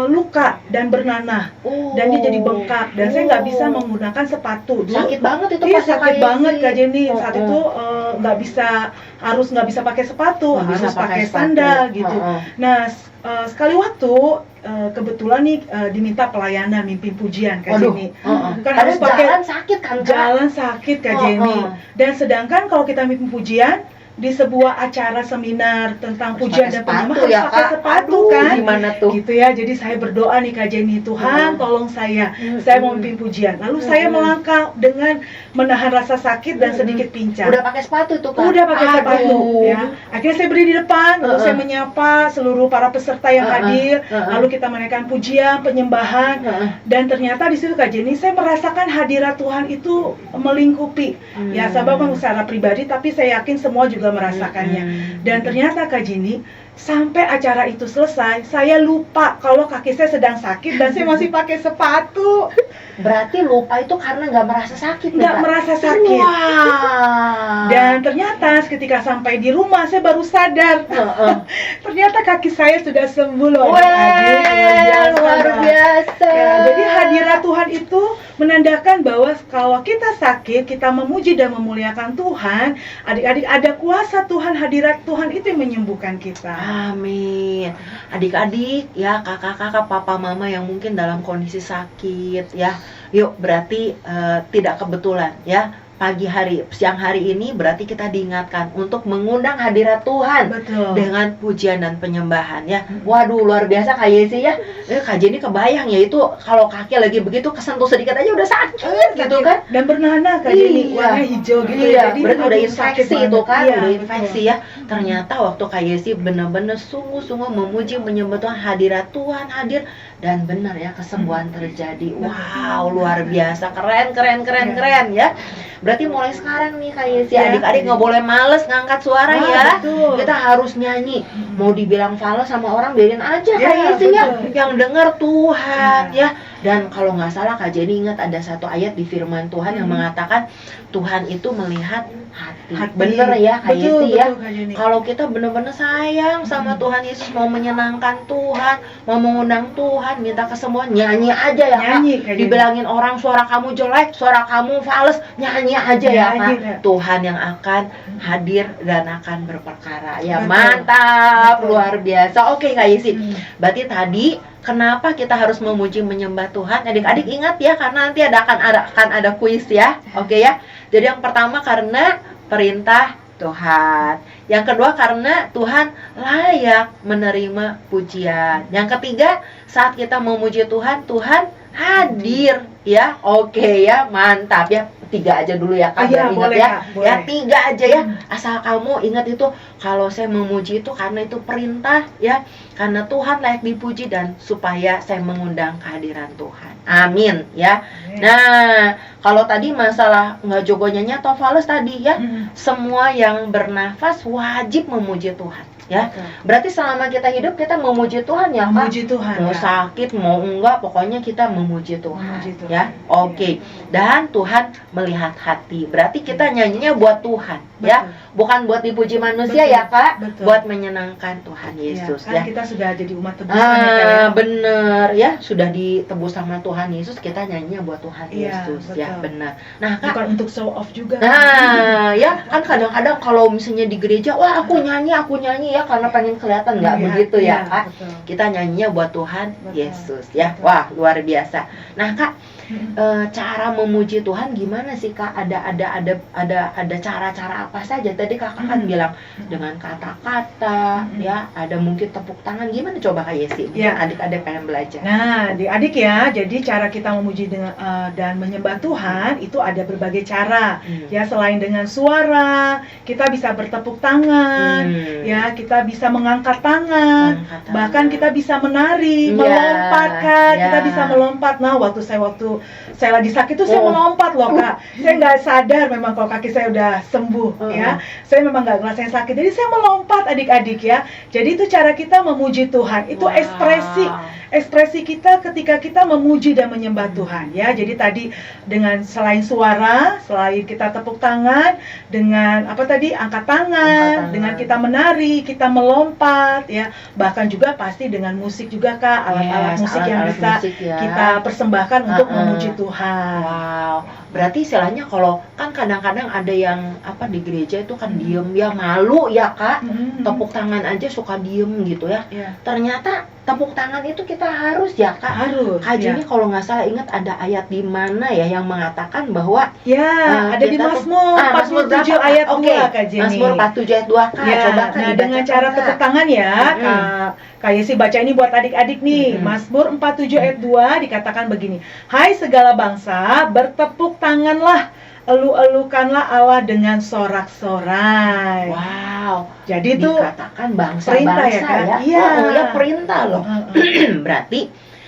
luka dan bernanah dan dia jadi bengkak dan saya nggak bisa menggunakan sepatu. Dulu, Sakit banget itu iya, pas sakit Kak banget Yesi. Kak Jenny. Saat itu nggak bisa pakai sepatu, Nggak bisa harus pakai sepatu. sandal gitu. Nah, sekali waktu kebetulan nih diminta pelayanan mimpin pujian Kak Jenny. Kan harus pakai jalan sakit kan Kak? jalan sakit Kak Jenny. Dan sedangkan kalau kita mimpin pujian di sebuah acara seminar tentang Harus pujian pakai dan penyembahan sepatu ya, harus pakai Kak. sepatu Aduh, kan. gimana tuh? Gitu ya. Jadi saya berdoa nih Kak Jenny, Tuhan tolong saya mau mimpin pujian. Lalu saya melangkah dengan menahan rasa sakit dan sedikit pincang. Udah pakai sepatu tuh Kak? Udah pakai sepatu Aduh. ya. Akhirnya saya berdiri di depan, lalu saya menyapa seluruh para peserta yang hadir, lalu kita menaikkan pujian, penyembahan, dan ternyata di situ Kak Jenny saya merasakan hadirat Tuhan itu melingkupi. Ya, saya bukan secara pribadi tapi saya yakin semua juga merasakannya. Dan ternyata Kak Jenny, sampai acara itu selesai, saya lupa kalau kaki saya sedang sakit dan saya masih pakai sepatu. Berarti lupa itu karena nggak merasa sakit Nggak Kak? merasa sakit. Wah. Dan ternyata ketika sampai di rumah saya baru sadar ternyata kaki saya sudah sembuh loh Wah, adik-adik. luar biasa. Ya, jadi hadirat Tuhan itu menandakan bahwa kalau kita sakit, kita memuji dan memuliakan Tuhan, adik-adik ada kuasa Tuhan, hadirat Tuhan itu yang menyembuhkan kita. Amin. Adik-adik ya, kakak-kakak, papa mama yang mungkin dalam kondisi sakit ya, yuk berarti tidak kebetulan ya, siang hari ini berarti kita diingatkan untuk mengundang hadirat Tuhan Betul. dengan pujian dan penyembahan ya. Waduh, luar biasa Kak Yesi ya. Kak Jenny kebayang ya, itu kalau kaki lagi begitu kesentuh sedikit aja udah sakit gitu kan. Dan bernanah Kak Jenny, Iya. warna hijau gitu. Iya, Jadi berarti udah aduh, sakit infeksi itu banget. kan, Iya, udah betul. infeksi ya. Ternyata waktu Kak Yesi benar-benar sungguh-sungguh memuji menyembah Tuhan, hadirat Tuhan hadir, dan benar ya kesembuhan terjadi. Wow, luar biasa, keren ya. Berarti mulai sekarang nih Kak Yesi, Ya. adik-adik nggak boleh males ngangkat suara ya. Betul. Kita harus nyanyi. Mau dibilang fals sama orang biarin aja Ya, Kak Yesi ya. betul. Yang dengar Tuhan ya. Dan kalau nggak salah Kak Jenny ingat ada satu ayat di firman Tuhan yang mengatakan Tuhan itu melihat hati. Bener ya Kak Betul, Yesi ya. betul, Kak Jenny. Kalau kita benar-benar sayang sama Tuhan Yesus, mau menyenangkan Tuhan, mau mengundang Tuhan, minta kesembuhan, nyanyi aja ya Kak. Nyanyi, Kak Jenny. Dibilangin orang suara kamu jelek, suara kamu fals, nyanyi aja ya Nyanyi, Kak. Kak. Tuhan yang akan hadir dan akan berperkara. Ya Betul. mantap, Betul. luar biasa. Oke Kak Yesi. Hmm. Berarti tadi kenapa kita harus memuji menyembah Tuhan? Adik-adik ingat ya, karena nanti akan ada kuis ya. Oke ya. Jadi yang pertama karena perintah Tuhan. Yang kedua karena Tuhan layak menerima pujian. Yang ketiga, saat kita memuji Tuhan, Tuhan hadir ya. Oke ya, mantap ya. 3 aja dulu ya Kak, Iya, biar ingat boleh, ya. Kak, boleh. Ya 3 aja ya. Asal kamu ingat itu, kalau saya memuji itu karena itu perintah ya. Karena Tuhan layak dipuji dan supaya saya mengundang kehadiran Tuhan. Amin ya. Nah, kalau tadi masalah nggak jogo nyanyi atau fals tadi ya, semua yang bernafas wajib memuji Tuhan ya. Berarti selama kita hidup kita memuji Tuhan ya Kak. Memuji Tuhan. Mau Kak. sakit mau enggak, pokoknya kita memuji Tuhan, Memuji Tuhan. ya. Oke. Dan Tuhan melihat hati. Berarti kita nyanyinya buat Tuhan ya, bukan buat dipuji manusia Betul. ya Kak. Betul. Buat menyenangkan Tuhan Yesus Kan ya. kita sudah jadi umat tebusan ya Kak ya. Bener ya, sudah ditebus sama Tuhan Yesus, kita nyanyinya buat Tuhan Iya, Yesus ya, betul. benar. Nah Kak, Bukan untuk show off juga. nah ya kan kadang-kadang kalau misalnya di gereja, wah aku nyanyi ya karena pengen kelihatan, nggak Iya, begitu iya, ya Kak. betul. Kita nyanyinya buat Tuhan Betul. Yesus ya. Betul. Wah luar biasa. Nah Kak, cara memuji Tuhan gimana sih Kak? Ada cara-cara apa saja? Tadi Kakak kan bilang dengan kata-kata ya, ada mungkin tepuk tangan. Gimana coba Kak Yesi? Mungkin Ya. adik-adik pengen belajar. Nah, adik-adik ya, jadi cara kita memuji dengan dan menyembah Tuhan itu ada berbagai cara. Ya, selain dengan suara, kita bisa bertepuk tangan, ya, kita bisa mengangkat tangan, bahkan kita bisa menari, Iya, melompat Kak, iya. kita bisa melompat. Nah, waktu saya lagi sakit tuh saya Oh. melompat loh Kak. Saya nggak sadar memang kalau kaki saya udah sembuh ya. Saya memang nggak ngerasain sakit. Jadi saya melompat adik-adik ya. Jadi itu cara kita memuji Tuhan. Itu Wow. ekspresi kita ketika kita memuji dan menyembah Tuhan ya. Jadi tadi dengan selain suara, selain kita tepuk tangan, dengan apa tadi angkat tangan, dengan kita menari, kita melompat ya. Bahkan juga pasti dengan musik juga Kak, alat-alat Yes, musik yang alat-alat bisa musik ya. kita persembahkan untuk memuji Tuhan. Wow, berarti istilahnya kalau kan kadang-kadang ada yang apa di gereja itu kan diem ya, malu ya Kak. Tepuk tangan aja suka diem gitu ya. Ya, Ternyata tepuk tangan itu kita harus ya Kak. harus. Kak Jenny kalau nggak salah ingat ada ayat di mana ya yang mengatakan bahwa Ya, ada di kita tuh- Mazmur Mazmur 47 berapa, Kak? ayat Oke, 2 Kak Jenny. Mazmur 47 ayat 2 Kak. Ya, Coba Kak nah dengan dibacakan, cara Kak. tepuk tangan ya, Kak Yesi baca ini buat adik-adik nih. Mazmur 47 ayat 2 dikatakan begini. Hai segala bangsa, bertepuk tanganlah, elu-elukanlah Allah dengan sorak-sorai. Wow, Jadi itu dikatakan perintah ya, bangsa-bangsa Kak? ya. Iya. Oh, ya perintah loh. Heeh. Berarti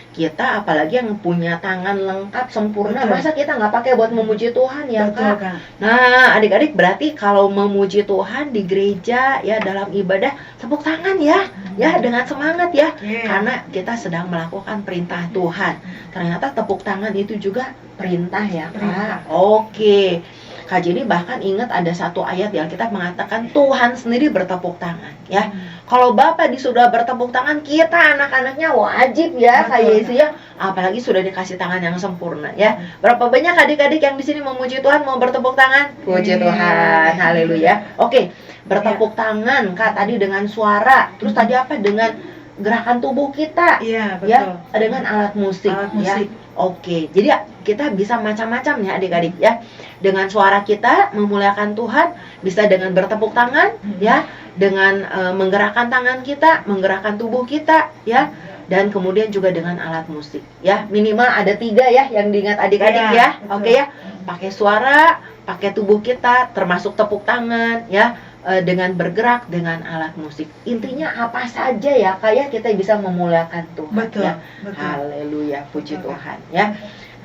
kita apalagi yang punya tangan lengkap sempurna, Betul. masa kita nggak pakai buat memuji Tuhan ya Betul, Kak? Kak. Nah adik-adik berarti kalau memuji Tuhan di gereja ya dalam ibadah tepuk tangan ya, ya dengan semangat ya, Iya. karena kita sedang melakukan perintah Tuhan. Ternyata tepuk tangan itu juga perintah ya Kak. Perintah. Oke. Kak Jenny bahkan ingat ada satu ayat yang kita mengatakan Tuhan sendiri bertepuk tangan ya. Kalau Bapak di surga bertepuk tangan, kita anak-anaknya wajib ya Kak Betul. Yesi ya. Apalagi sudah dikasih tangan yang sempurna ya. Berapa banyak adik-adik yang di sini memuji Tuhan, mau bertepuk tangan? Puji Iya. Tuhan, haleluya. Oke, bertepuk tangan Kak tadi dengan suara. Terus tadi apa? Dengan gerakan tubuh kita Iya, betul. ya, dengan alat musik Alat musik. ya. Oke, jadi kita bisa macam-macam ya adik-adik ya. Dengan suara kita memuliakan Tuhan, bisa dengan bertepuk tangan ya, dengan menggerakkan tangan kita, menggerakkan tubuh kita ya, dan kemudian juga dengan alat musik ya. Minimal ada 3 ya yang diingat adik-adik ya. betul. Oke ya, pakai suara, pakai tubuh kita, termasuk tepuk tangan ya, dengan bergerak dengan alat musik. Intinya apa saja ya kayak kita bisa memuliakan Tuhan. Betul, Ya. betul. Haleluya, puji Betul, Kak. Tuhan ya.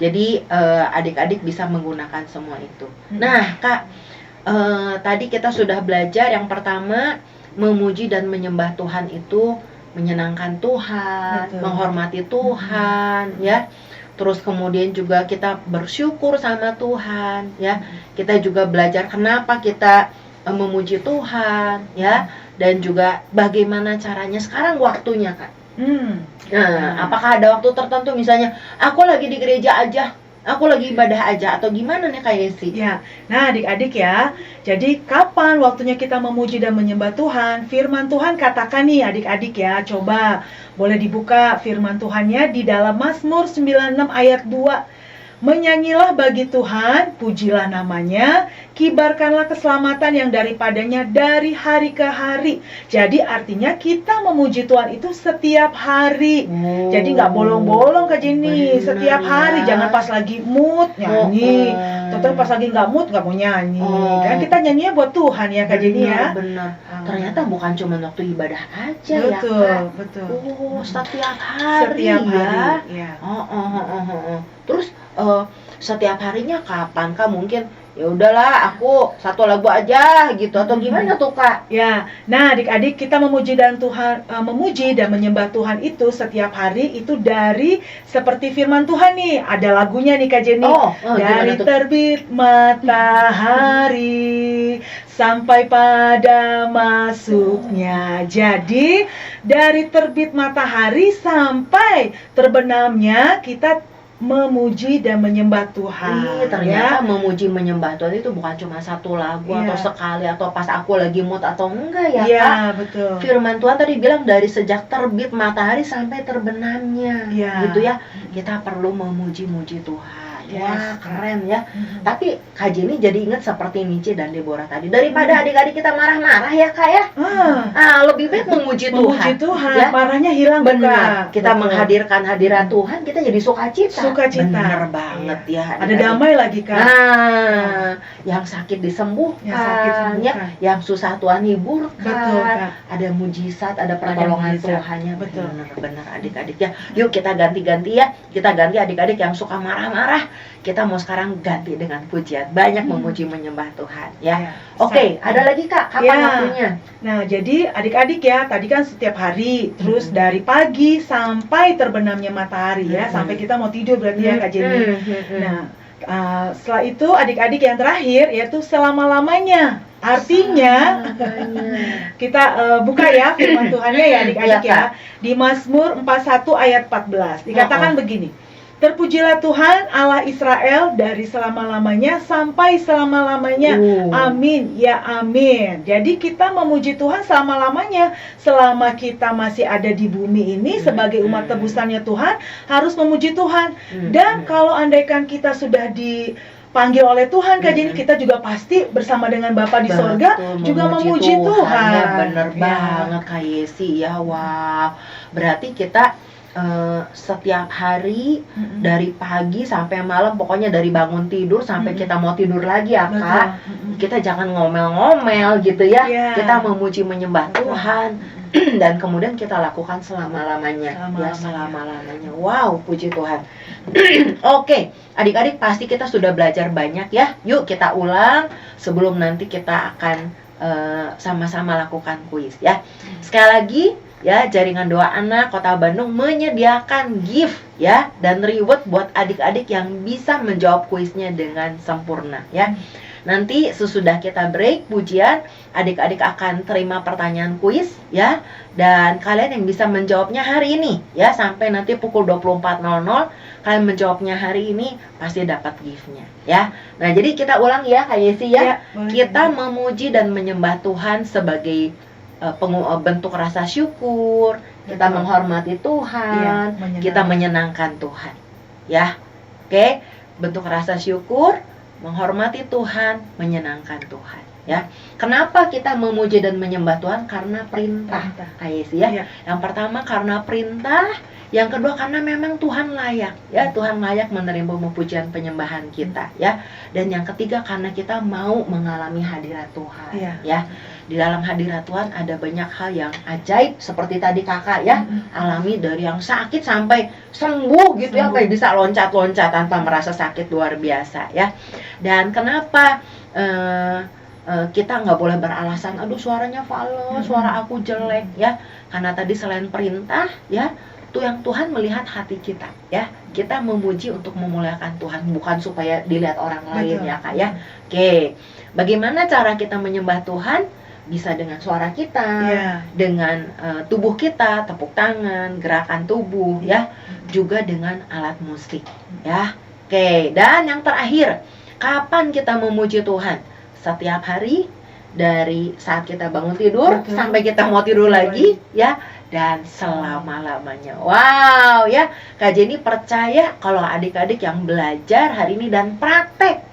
Jadi adik-adik bisa menggunakan semua itu. Nah, Kak, tadi kita sudah belajar yang pertama, memuji dan menyembah Tuhan itu menyenangkan Tuhan, Betul. menghormati Tuhan ya. Terus kemudian juga kita bersyukur sama Tuhan ya. Kita juga belajar kenapa kita memuji Tuhan ya, dan juga bagaimana caranya. Sekarang waktunya, Kak. Nah, apakah ada waktu tertentu, misalnya aku lagi di gereja aja, aku lagi ibadah aja, atau gimana nih Kak Yesi? Ya, nah adik-adik ya, jadi kapan waktunya kita memuji dan menyembah Tuhan? Firman Tuhan katakan nih adik-adik ya, coba boleh dibuka firman Tuhannya di dalam Mazmur 96 ayat 2. Menyanyilah bagi Tuhan, pujilah namanya, kibarkanlah keselamatan yang daripadanya dari hari ke hari. Jadi artinya kita memuji Tuhan itu setiap hari. Jadi nggak bolong-bolong Kak Jenny, Benar setiap hari, ya. jangan pas lagi mood nyanyi. Tentu pas lagi nggak mood nggak mau nyanyi. Kan kita nyanyinya buat Tuhan ya Kak Jenny ya. Benar. Ternyata bukan cuma waktu ibadah aja Betul, ya Kak. betul. Oh, setiap hari Setiap ya. hari. Ya. Terus setiap harinya kapan Kak? Mungkin ya udahlah aku satu lagu aja gitu, atau gimana tuh Kak? Ya, nah adik-adik kita memuji dan menyembah Tuhan itu setiap hari itu dari seperti firman Tuhan nih. Ada lagunya nih Kak Jenny. Dari gimana tuh? terbit matahari sampai pada masuknya. Jadi dari terbit matahari sampai terbenamnya kita memuji dan menyembah Tuhan. Ternyata memuji menyembah Tuhan itu bukan cuma satu lagu atau sekali, atau pas aku lagi mood atau enggak ya Kak? Iya, betul. Firman Tuhan tadi bilang dari sejak terbit matahari sampai terbenamnya, gitu ya. Kita perlu memuji-muji Tuhan. Wah, keren ya. Tapi Kak Jenny jadi ingat seperti Nice dan Deborah tadi. Daripada adik-adik kita marah-marah ya Kak ya. Lebih baik memuji Tuhan. Memuji Tuhan, Ya. marahnya hilang. Benar. Kita Betul. menghadirkan hadirat Tuhan, kita jadi sukacita. Sukacita. Benar banget ya. Ada adik-adik. damai lagi Kak. Nah, yang sakit disembuhkan, Yang sakit sembuhkan. ya, yang susah Tuhan hiburkan. Betul, Kak. Ada mujizat, ada pertolongan mujizat. Tuhannya. Betul. Benar-benar adik-adik ya. Yuk kita ganti-ganti ya. Kita ganti adik-adik yang suka marah-marah. Kita mau sekarang ganti dengan pujian. Banyak memuji menyembah Tuhan ya. Oke, ada lagi Kak, kapan waktunya? Nah, jadi adik-adik ya, tadi kan setiap hari, terus dari pagi sampai terbenamnya matahari ya, sampai kita mau tidur berarti ya Kak Jenny. Nah, setelah itu adik-adik yang terakhir yaitu selama-lamanya. Artinya kita buka ya firman Tuhannya ya adik-adik ya. Di Mazmur 41 ayat 14 dikatakan begini. Terpujilah Tuhan Allah Israel dari selama-lamanya sampai selama-lamanya. Amin, ya amin. Jadi kita memuji Tuhan selama-lamanya. Selama kita masih ada di bumi ini sebagai umat tebusannya Tuhan, harus memuji Tuhan. Dan kalau andaikan kita sudah dipanggil oleh Tuhan, Kak Jenny, kita juga pasti bersama dengan Bapa di sorga juga memuji Tuhan. Ya, bener banget Kak Yesi ya. Wow. Berarti kita setiap hari dari pagi sampai malam, pokoknya dari bangun tidur sampai kita mau tidur lagi ya Kak, kita jangan ngomel-ngomel gitu ya. Kita memuji menyembah Tuhan dan kemudian kita lakukan selama-lamanya. Ya, selama-lamanya. Wow, puji Tuhan. Oke, adik-adik pasti kita sudah belajar banyak ya. Yuk kita ulang sebelum nanti kita akan sama-sama lakukan kuis ya. Sekali lagi ya, Jaringan Doa Anak Kota Bandung menyediakan gift ya dan reward buat adik-adik yang bisa menjawab kuisnya dengan sempurna ya. Nanti sesudah kita break pujian, adik-adik akan terima pertanyaan kuis ya, dan kalian yang bisa menjawabnya hari ini ya sampai nanti pukul 24.00 kalian menjawabnya hari ini pasti dapat giftnya ya. Nah, jadi kita ulang ya Kak Yesi ya. Kita memuji dan menyembah Tuhan sebagai bentuk rasa syukur, kita menghormati Tuhan, kita menyenangkan Tuhan. ya. Oke, bentuk rasa syukur, menghormati Tuhan, menyenangkan Tuhan, ya. Kenapa kita memuji dan menyembah Tuhan? Karena perintah, kayak sih ya. Iya. Yang pertama karena perintah, yang kedua karena memang Tuhan layak, ya. Tuhan layak menerima pujian penyembahan kita, ya. Dan yang ketiga karena kita mau mengalami hadirat Tuhan, Iya. ya. Di dalam hadirat Tuhan ada banyak hal yang ajaib seperti tadi kakak ya alami, dari yang sakit sampai sembuh gitu ya, kayak bisa loncat-loncat tanpa merasa sakit, luar biasa ya. Dan kenapa kita nggak boleh beralasan aduh suaranya fals, suara aku jelek ya, karena tadi selain perintah ya, tuh yang Tuhan melihat hati kita ya. Kita memuji untuk memuliakan Tuhan, bukan supaya dilihat orang lain. Betul. Ya kak ya. Oke, bagaimana cara kita menyembah Tuhan? Bisa dengan suara kita, dengan tubuh kita, tepuk tangan, gerakan tubuh ya, juga dengan alat musik ya. Oke, dan yang terakhir, kapan kita memuji Tuhan? Setiap hari, dari saat kita bangun tidur sampai kita mau tidur lagi ya, dan selama-lamanya. Wow ya, Kak Jenny percaya kalau adik-adik yang belajar hari ini dan praktek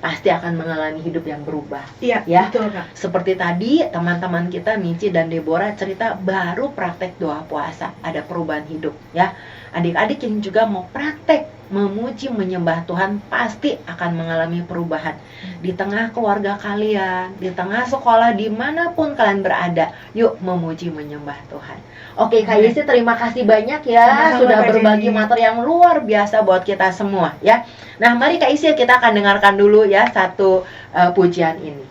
pasti akan mengalami hidup yang berubah. Iya, ya. betul Kak. Seperti tadi teman-teman kita Michi dan Deborah cerita baru praktek doa puasa, ada perubahan hidup ya. Adik-adik yang juga mau praktek memuji menyembah Tuhan pasti akan mengalami perubahan di tengah keluarga kalian, di tengah sekolah, dimanapun kalian berada. Yuk memuji menyembah Tuhan. Oke Kak Yesi, terima kasih banyak ya. Sama-sama, sudah Kak berbagi Jenny. materi yang luar biasa buat kita semua ya. Nah mari Kak Yesi, kita akan dengarkan dulu ya satu pujian ini.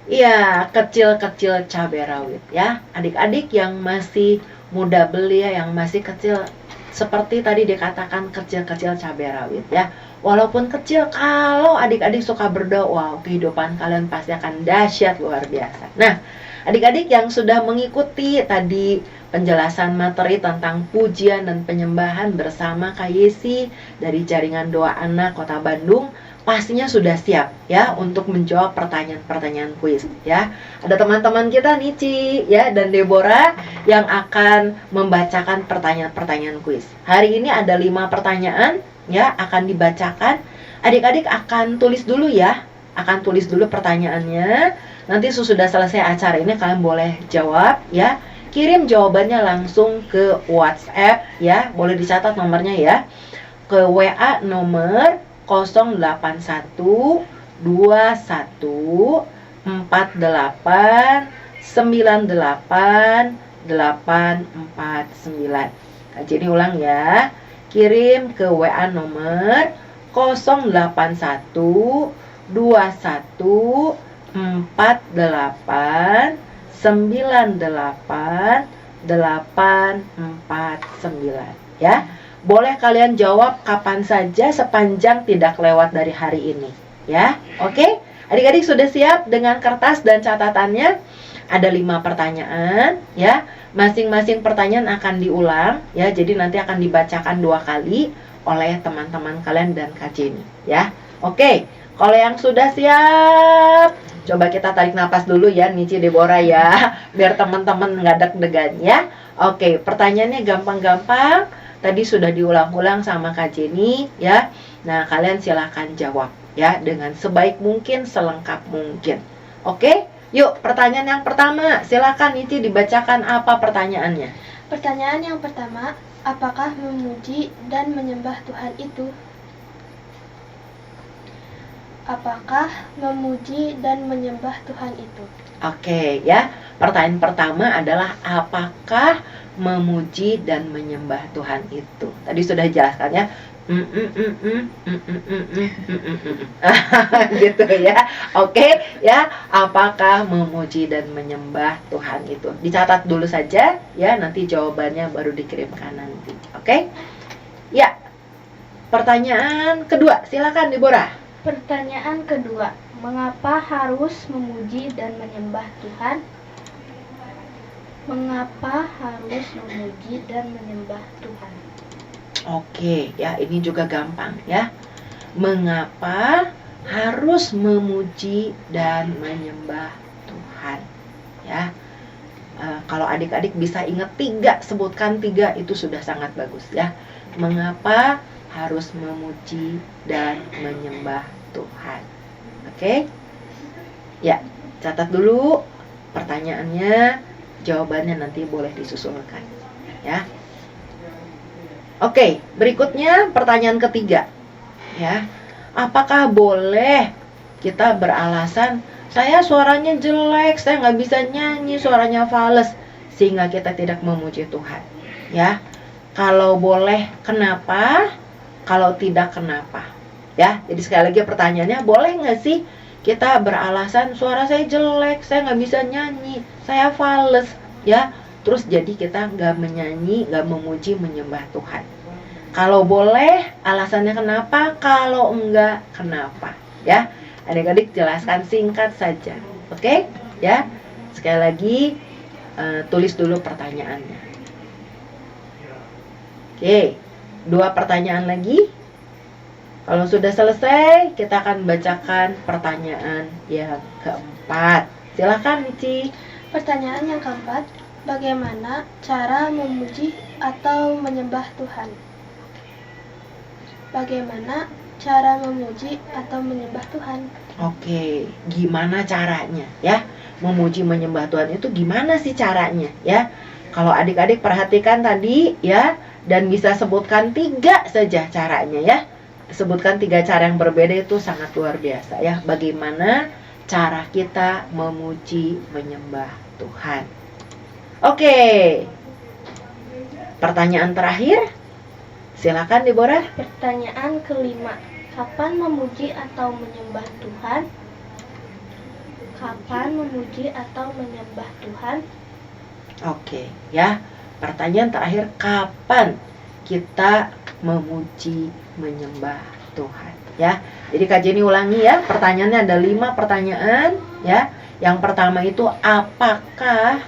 Iya, kecil-kecil cabai rawit ya. Adik-adik yang masih muda belia, yang masih kecil, seperti tadi dikatakan kecil-kecil cabai rawit ya. Walaupun kecil, kalau adik-adik suka berdoa, wow, kehidupan kalian pasti akan dahsyat luar biasa. Nah, adik-adik yang sudah mengikuti tadi penjelasan materi tentang pujian dan penyembahan bersama Kak Yesi dari Jaringan Doa Anak Kota Bandung, pastinya sudah siap ya untuk menjawab pertanyaan-pertanyaan kuis ya. Ada teman-teman kita Nici ya dan Deborah yang akan membacakan pertanyaan-pertanyaan kuis. Hari ini ada 5 pertanyaan ya akan dibacakan. Adik-adik akan tulis dulu ya. Akan tulis dulu pertanyaannya. Nanti sesudah selesai acara ini kalian boleh jawab ya. Kirim jawabannya langsung ke WhatsApp ya. Boleh dicatat nomornya ya. Ke WA nomor 081 21 48 98 849. Jadi ulang ya. Kirim ke WA nomor 081 21 48 98 849 ya. Boleh kalian jawab kapan saja sepanjang tidak lewat dari hari ini ya. Oke? Adik-adik sudah siap dengan kertas dan catatannya? Ada 5 pertanyaan ya. Masing-masing pertanyaan akan diulang ya. Jadi nanti akan dibacakan 2 kali oleh teman-teman kalian dan Kak Jenny ya. Oke, kalau yang sudah siap, coba kita tarik napas dulu ya, Nici Deborah ya, biar teman-teman nggak deg-degan ya. Oke, pertanyaannya gampang-gampang. Tadi sudah diulang-ulang sama Kak Jenny ya. Nah, kalian silakan jawab ya dengan sebaik mungkin, selengkap mungkin. Oke? Yuk, pertanyaan yang pertama. Silakan Nici dibacakan apa pertanyaannya. Pertanyaan yang pertama, apakah memuji dan menyembah Tuhan itu? Apakah memuji dan menyembah Tuhan itu? Oke ya. Pertanyaan pertama adalah apakah memuji dan menyembah Tuhan itu? Tadi sudah jelaskan ya. Gitu ya. Oke ya. Apakah memuji dan menyembah Tuhan itu? Dicatat dulu saja ya. Nanti jawabannya baru dikirimkan nanti. Oke? Ya. Pertanyaan kedua. Silakan Deborah. Pertanyaan kedua, mengapa harus memuji dan menyembah Tuhan? Mengapa harus memuji dan menyembah Tuhan? Oke, ya ini juga gampang ya. Mengapa harus memuji dan menyembah Tuhan? Ya, kalau adik-adik bisa ingat 3, sebutkan 3 itu sudah sangat bagus ya. Mengapa harus memuji dan menyembah Tuhan. Oke? Ya, catat dulu pertanyaannya, jawabannya nanti boleh disusulkan. Ya. Oke, berikutnya pertanyaan ketiga. Ya. Apakah boleh kita beralasan saya suaranya jelek, saya nggak bisa nyanyi, suaranya fales, sehingga kita tidak memuji Tuhan? Ya, kalau boleh, kenapa? Kalau tidak, kenapa? Ya, jadi sekali lagi pertanyaannya, boleh nggak sih kita beralasan suara saya jelek, saya nggak bisa nyanyi, saya fales, ya? Terus jadi kita nggak menyanyi, nggak memuji, menyembah Tuhan. Kalau boleh, alasannya kenapa? Kalau enggak, kenapa? Ya, adik-adik jelaskan singkat saja, oke? Ya, sekali lagi tulis dulu pertanyaannya. Oke, 2 pertanyaan lagi. Kalau sudah selesai, kita akan bacakan pertanyaan yang keempat. Silakan, Mici. Pertanyaan yang keempat, bagaimana cara memuji atau menyembah Tuhan? Bagaimana cara memuji atau menyembah Tuhan? Oke, gimana caranya ya? Memuji menyembah Tuhan itu gimana sih caranya ya? Kalau adik-adik perhatikan tadi ya, dan bisa sebutkan 3 saja caranya ya. Sebutkan 3 cara yang berbeda itu sangat luar biasa ya. Bagaimana cara kita memuji menyembah Tuhan? Oke. Pertanyaan terakhir. Silakan Deborah. Pertanyaan kelima, kapan memuji atau menyembah Tuhan? Kapan memuji atau menyembah Tuhan? Oke, ya. Pertanyaan terakhir, kapan kita memuji menyembah Tuhan? Ya. Jadi Kak Jenny ulangi ya. Pertanyaannya ada 5 pertanyaan, ya. Yang pertama itu, apakah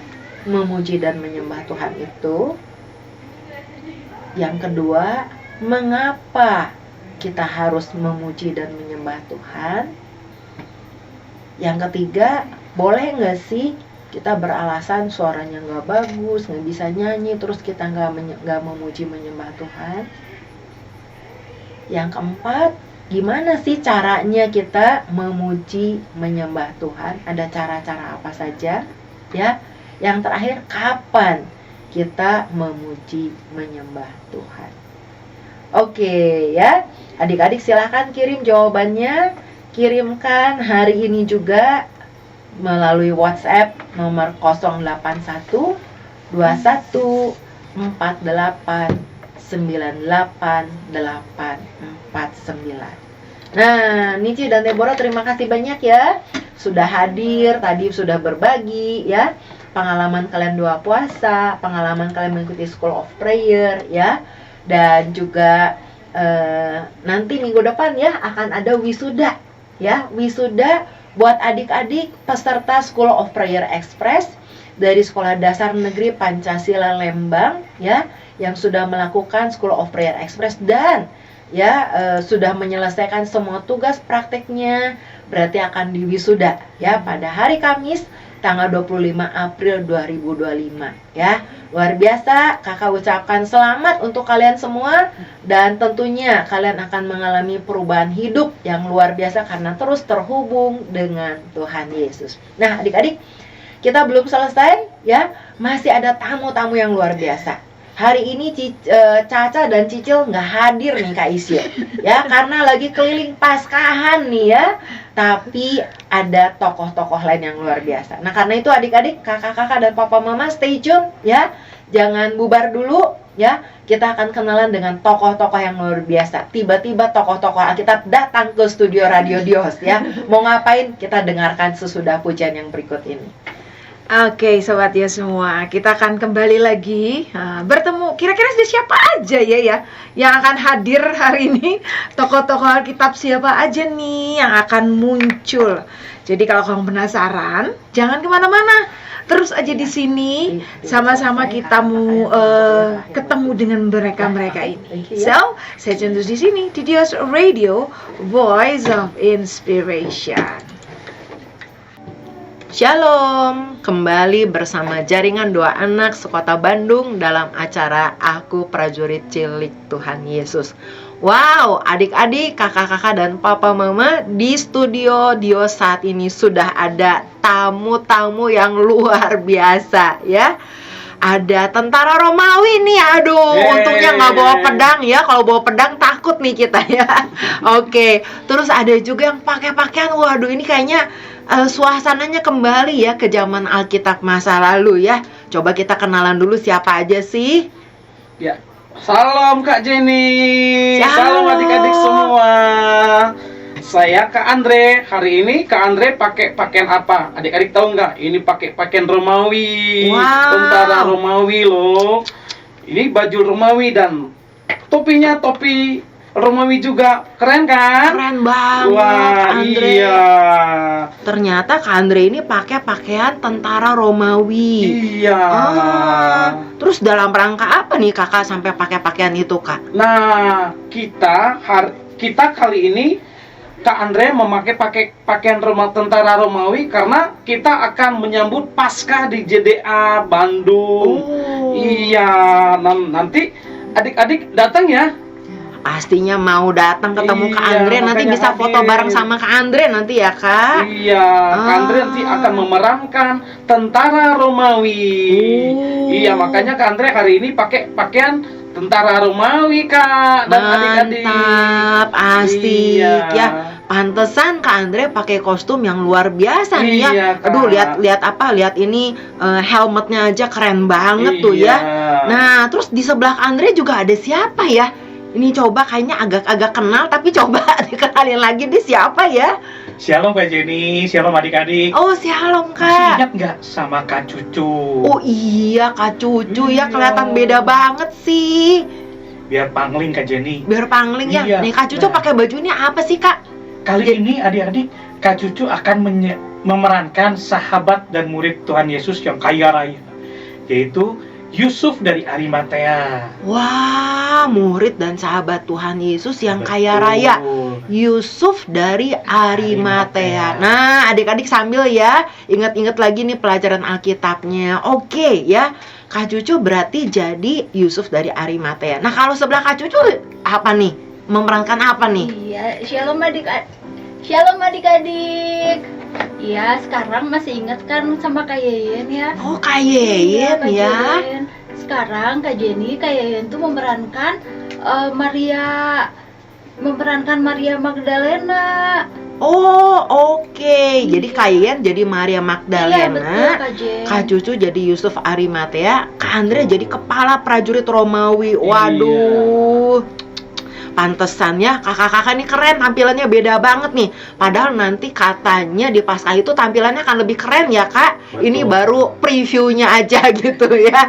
memuji dan menyembah Tuhan itu? Yang kedua, mengapa kita harus memuji dan menyembah Tuhan? Yang ketiga, boleh nggak sih kita beralasan suaranya nggak bagus, nggak bisa nyanyi, terus kita nggak memuji menyembah Tuhan? Yang keempat, gimana sih caranya kita memuji menyembah Tuhan? Ada cara-cara apa saja? Ya. Yang terakhir, kapan kita memuji menyembah Tuhan? Oke ya, adik-adik silahkan kirim jawabannya. Kirimkan hari ini juga melalui WhatsApp nomor 081 21 48 98 849. Nah, Nici dan Deborah terima kasih banyak ya sudah hadir, tadi sudah berbagi ya pengalaman kalian doa puasa, pengalaman kalian mengikuti School of Prayer ya. Dan juga nanti minggu depan ya akan ada wisuda ya, wisuda buat adik-adik peserta School of Prayer Express dari Sekolah Dasar Negeri Pancasila Lembang ya, yang sudah melakukan School of Prayer Express dan ya sudah menyelesaikan semua tugas prakteknya, berarti akan diwisuda ya pada hari Kamis tanggal 25 April 2025 ya. Luar biasa, kakak ucapkan selamat untuk kalian semua. Dan tentunya kalian akan mengalami perubahan hidup yang luar biasa karena terus terhubung dengan Tuhan Yesus. Nah adik-adik, kita belum selesai ya, masih ada tamu-tamu yang luar biasa. Hari ini Caca dan Cicil nggak hadir nih Kak Isyo ya, karena lagi keliling Paskahan nih ya. Tapi ada tokoh-tokoh lain yang luar biasa. Nah karena itu adik-adik, kakak-kakak dan papa mama stay tune ya. Jangan bubar dulu ya. Kita akan kenalan dengan tokoh-tokoh yang luar biasa. Tiba-tiba tokoh-tokoh Alkitab datang ke studio Radio Dios ya. Mau ngapain? Kita dengarkan sesudah pujian yang berikut ini. Oke, sobat ya semua, kita akan kembali lagi bertemu. Kira-kira siapa aja ya yang akan hadir hari ini? Tokoh-tokoh Alkitab siapa aja nih yang akan muncul? Jadi kalau kamu penasaran, jangan kemana-mana, terus aja di sini sama-sama kita mau ketemu dengan mereka ini. So, saya terus di sini di Dios Radio, Voice of Inspiration. Shalom, kembali bersama Jaringan Doa Anak Sekota Bandung dalam acara Aku Prajurit Cilik Tuhan Yesus. Wow, adik-adik, kakak-kakak, dan papa mama, di studio Dio saat ini sudah ada tamu-tamu yang luar biasa ya. Ada tentara Romawi nih, aduh, untungnya nggak bawa pedang ya. Kalau bawa pedang takut nih kita ya. Oke, terus ada juga yang pakai pakaian, waduh ini kayaknya suasananya kembali ya ke zaman Alkitab masa lalu ya. Coba kita kenalan dulu siapa aja sih? Ya, salam Kak Jenny, Shalom. salam adik-adik semua. Saya Kak Andre. Hari ini Kak Andre pakai pakaian apa? Adik-adik tahu nggak? Ini pakai pakaian Romawi, Wow. tentara Romawi loh. Ini baju Romawi dan topinya topi Romawi juga, keren kan? Keren banget, Wah, Andre. iya. Ternyata Kak Andre ini pakai pakaian tentara Romawi. Iya. Terus dalam rangka apa nih kakak sampai pakai pakaian itu kak? Nah, kita kali ini Kak Andre memakai pakaian tentara Romawi karena kita akan menyambut Paskah di JDA Bandung. Iya, nanti adik-adik datang ya. Pastinya mau datang ketemu Kak Iya, Andre, nanti makanya bisa foto hadir. bareng sama Kak Andre nanti ya kak. Iya, Kak Andre nanti akan memerankan tentara Romawi. Iya, makanya Kak Andre hari ini pakai pakaian tentara Romawi Kak dan adik-adik. Mantap, asik Iya. ya. Pantesan Kak Andre pakai kostum yang luar biasa nih ya. Iya, Kak. Aduh, lihat ini helmetnya aja keren banget tuh Iya. ya. Nah, terus di sebelah Kak Andre juga ada siapa ya? Ini coba kayaknya agak-agak kenal, tapi coba dikenalin lagi deh siapa ya? Shalom Kak Jenny, shalom adik-adik. Oh, shalom Masih Kak. ingat nggak sama Kak Cucu? Oh iya Kak Cucu ya, Iya. kelihatan beda banget sih. Biar pangling Kak Jenny. Biar pangling ya. Iya. Nih Kak Cucu Nah. pakai bajunya apa sih Kak? Kali ini adik-adik, Kak Cucu akan memerankan sahabat dan murid Tuhan Yesus yang kaya raya, yaitu Yusuf dari Arimatea. Wah, murid dan sahabat Tuhan Yesus yang Betul. kaya raya. Yusuf dari Arimatea. Nah, adik-adik sambil ya ingat-ingat lagi nih pelajaran Alkitabnya. Oke ya, Kak Cucu berarti jadi Yusuf dari Arimatea. Nah, kalau sebelah Kak Cucu apa nih? Memerankan apa nih? Iya, shalom adik-adik. Iya, sekarang masih ingat kan sama Kak Yeyen ya? Oh, Kak Yeyen Kak ya. Yeyen. Sekarang Kak Jenny, Kak Yeyen tuh memerankan Maria Magdalena. Oh, oke. Jadi Kak Yeyen jadi Maria Iya, betul Magdalena. Kak Jen. Kak Cucu jadi Yusuf Arimatea, Kak Andre jadi kepala prajurit Romawi. Waduh. Pantesan ya, kakak-kakak ini keren, tampilannya beda banget nih. Padahal nanti katanya di Paskah itu tampilannya akan lebih keren ya kak. Betul. Ini baru previewnya aja gitu ya.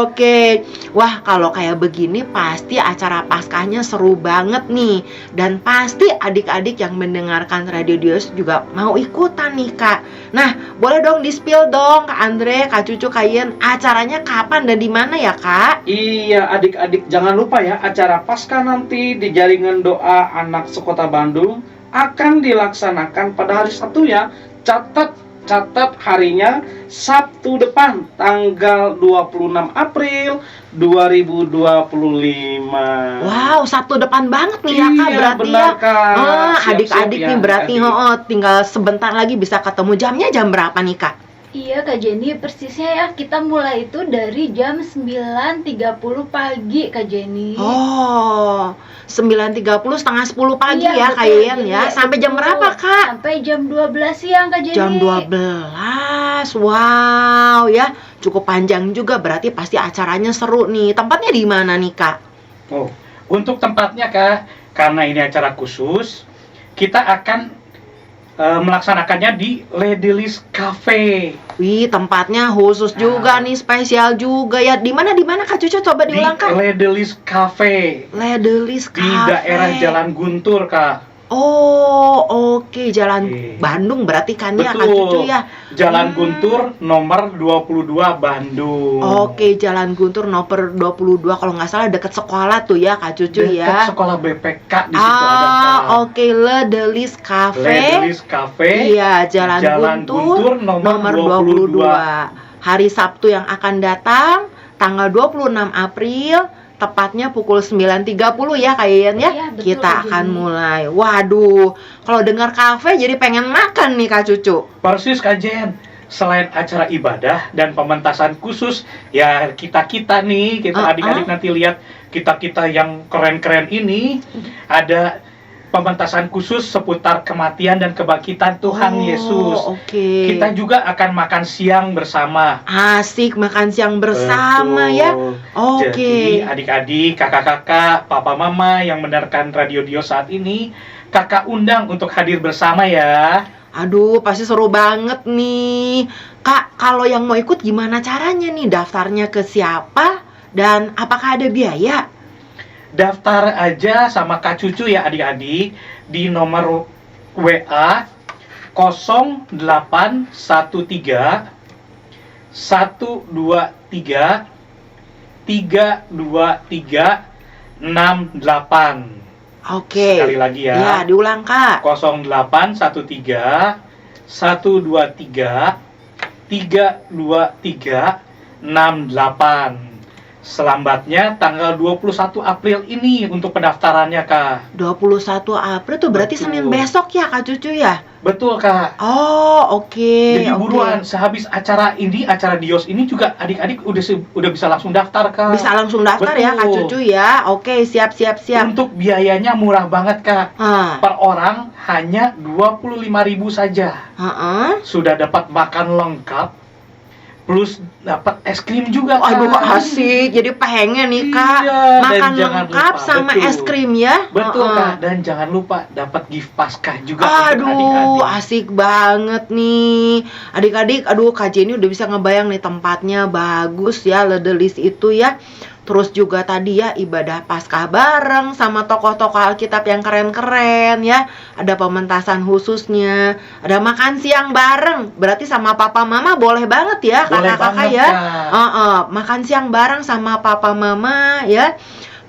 Oke. Wah, kalau kayak begini pasti acara Paskahnya seru banget nih. Dan pasti adik-adik yang mendengarkan Radio Dios juga mau ikutan nih kak. Nah, boleh dong di-spill dong Kak Andre, Kak Cucu, Kak Yen, acaranya kapan dan di mana ya kak? Iya, adik-adik jangan lupa ya, acara Paskah nanti di Jaringan Doa Anak Sekota Bandung akan dilaksanakan pada hari Sabtu ya. Catat harinya Sabtu depan tanggal 26 April 2025. Wow, Sabtu depan banget nih ya kak, Iya, berarti benar, ya. Kak. Siap-siap Adik-adik ya, nih berarti adik-adik. tinggal sebentar lagi bisa ketemu. Jamnya jam berapa nih kak? Iya Kak Jenny, persisnya ya kita mulai itu dari jam 9.30 pagi Kak Jenny. Oh, 9.30 setengah 10 pagi ya Iya, betul, Kak Yen Jenny. ya. Sampai jam Betul. berapa kak? Sampai jam 12 siang Kak Jenny. Jam 12. Wow ya, cukup panjang juga, berarti pasti acaranya seru nih. Tempatnya di mana nih kak? Oh, untuk tempatnya Kak, karena ini acara khusus, kita akan melaksanakannya di Ledelis Cafe. Wih, tempatnya khusus juga nih, spesial juga ya. Di mana Kak Cucu, coba Di diulang Kak. Ledelis Cafe Ledelis di Cafe. daerah Jalan Guntur Kak. Oh, oke, Jalan Oke. Bandung berarti kan ya Kak Cucu Betul. ya. Jalan Guntur nomor 22 Bandung. Oke, Jalan Guntur nomor 22 kalau nggak salah deket sekolah tuh ya Kak Cucu Dekat ya. sekolah BPK di situ ada Kak. Oke, Ledelis Cafe. Ledelis Cafe. Iya, Jalan Guntur nomor 22. Hari Sabtu yang akan datang tanggal 26 April tepatnya pukul 9.30 ya Kak Yayan ya. Iya, betul, Kita Kak akan Jenny. mulai. Waduh, kalau dengar kafe jadi pengen makan nih Kak Cucu. Persis Kak Jen. Selain acara ibadah dan pementasan khusus, ya kita-kita nih, kita adik-adik nanti lihat kita-kita yang keren-keren ini, ada pementasan khusus seputar kematian dan kebangkitan Tuhan Yesus. Oke. Kita juga akan makan siang bersama. Asik makan siang bersama ya. Betul. Oke. Jadi adik-adik, kakak-kakak, papa mama yang mendengarkan Radio Dio saat ini, kakak undang untuk hadir bersama ya. Aduh, pasti seru banget nih. Kak, kalau yang mau ikut gimana caranya nih? Daftarnya ke siapa? Dan apakah ada biaya? Daftar aja sama Kak Cucu ya adik-adik di nomor WA 0813 123 32368. Oke. Sekali lagi ya. Ya, diulang Kak. 0813 123 32368. Selambatnya tanggal 21 April ini untuk pendaftarannya, Kak. 21 April tuh berarti Betul. Senin besok ya Kak Cucu ya? Betul, Kak. Oh, oke. Jadi buruan, sehabis acara ini, acara Dios ini juga adik-adik udah bisa langsung daftar, Kak. Bisa langsung daftar ya Kak Betul. Cucu ya. Oke, siap. Untuk biayanya murah banget, Kak. Ah, Per orang hanya 25.000 saja. heeh. Sudah dapat makan lengkap plus dapat es krim juga, Kak. Aduh, asik. Jadi pengen nih Kak Iya, makan dan jangan lengkap lupa, sama betul. es krim ya. Betul, Heeh. Kak. Dan jangan lupa dapat gift Paskah juga untuk Aduh, adik-adik. asik banget nih. Adik-adik, aduh Kak Jenny udah bisa ngebayang nih tempatnya bagus ya, Ledelis itu ya. Terus juga tadi ya ibadah Paskah bareng sama tokoh-tokoh Alkitab yang keren-keren ya. Ada pementasan khususnya, ada makan siang bareng. Berarti sama papa mama boleh banget ya Boleh kakak-kakak banget, ya. Kak. Makan siang bareng sama papa mama ya.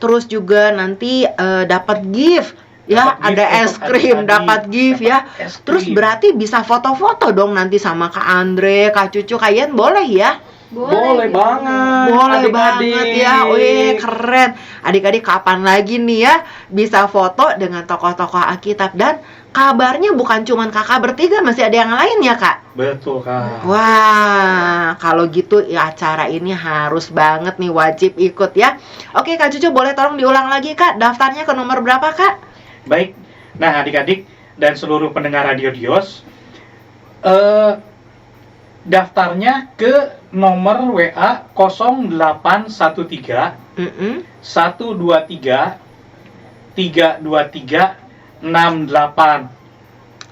Terus juga nanti dapat gift ya, Dapat gift ada es untuk krim, adik-adik, dapat gift ya. dapat es Terus krim. berarti bisa foto-foto dong nanti sama Kak Andre, Kak Cucu, kalian boleh ya? Boleh banget. Boleh adik-adik. banget ya, wih keren. Adik-adik kapan lagi nih ya bisa foto dengan tokoh-tokoh Alkitab. Dan kabarnya bukan cuma kakak bertiga, masih ada yang lain ya Kak? Betul, Kak. Wah, kalau gitu ya acara ini harus banget nih, wajib ikut ya. Oke Kak Cucu, boleh tolong diulang lagi Kak, daftarnya ke nomor berapa Kak? Baik. Nah, adik-adik dan seluruh pendengar Radio Dios, daftarnya ke nomor WA 0813 Mm-mm. 123 32368.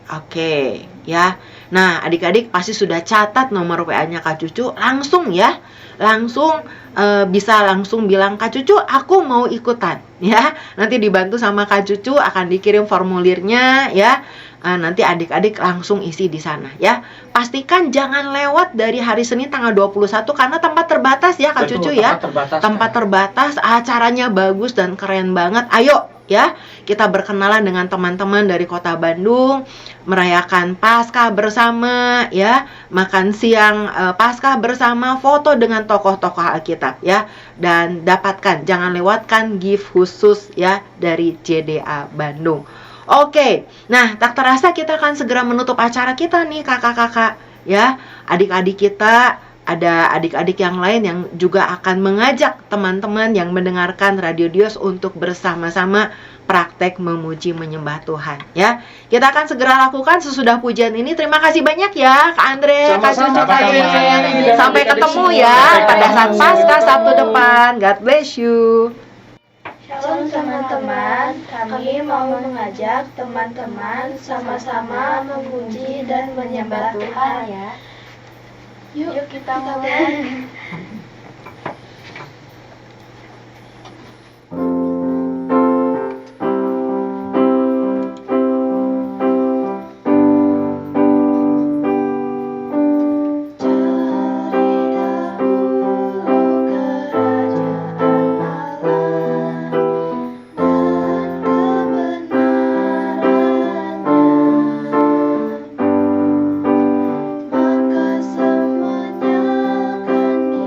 Oke, ya. Nah, adik-adik pasti sudah catat nomor WA-nya Kak Cucu. Langsung ya, langsung bisa langsung bilang, Kak Cucu, aku mau ikutan, ya. Nanti dibantu sama Kak Cucu, akan dikirim formulirnya, ya. Nanti adik-adik langsung isi di sana, ya. Pastikan jangan lewat dari hari Senin tanggal 21 karena tempat terbatas ya Kak Betul, Cucu ya. tempat terbatas, Tempat Kak. terbatas, acaranya bagus dan keren banget. Ayo ya, kita berkenalan dengan teman-teman dari Kota Bandung, merayakan Paskah bersama ya, makan siang Paskah bersama, foto dengan tokoh-tokoh Alkitab ya, dan dapatkan, jangan lewatkan gift khusus ya dari JDA Bandung. Oke, nah tak terasa kita akan segera menutup acara kita nih kakak-kakak ya, adik-adik kita. Ada adik-adik yang lain yang juga akan mengajak teman-teman yang mendengarkan Radio Dios untuk bersama-sama praktek memuji menyembah Tuhan ya. Kita akan segera lakukan sesudah pujian ini. Terima kasih banyak ya Kak Andre, Kak Cucu, Kak Sama-sama. Jenny. Dan Sampai adik-adik ketemu semua. ya Sampai pada ketemu. saat Paskah Sabtu depan. God bless you. Shalom teman-teman, kami mau mengajak teman-teman sama-sama memuji dan menyembah Tuhan ya. Yuk kita mulai. Maka semuanya akan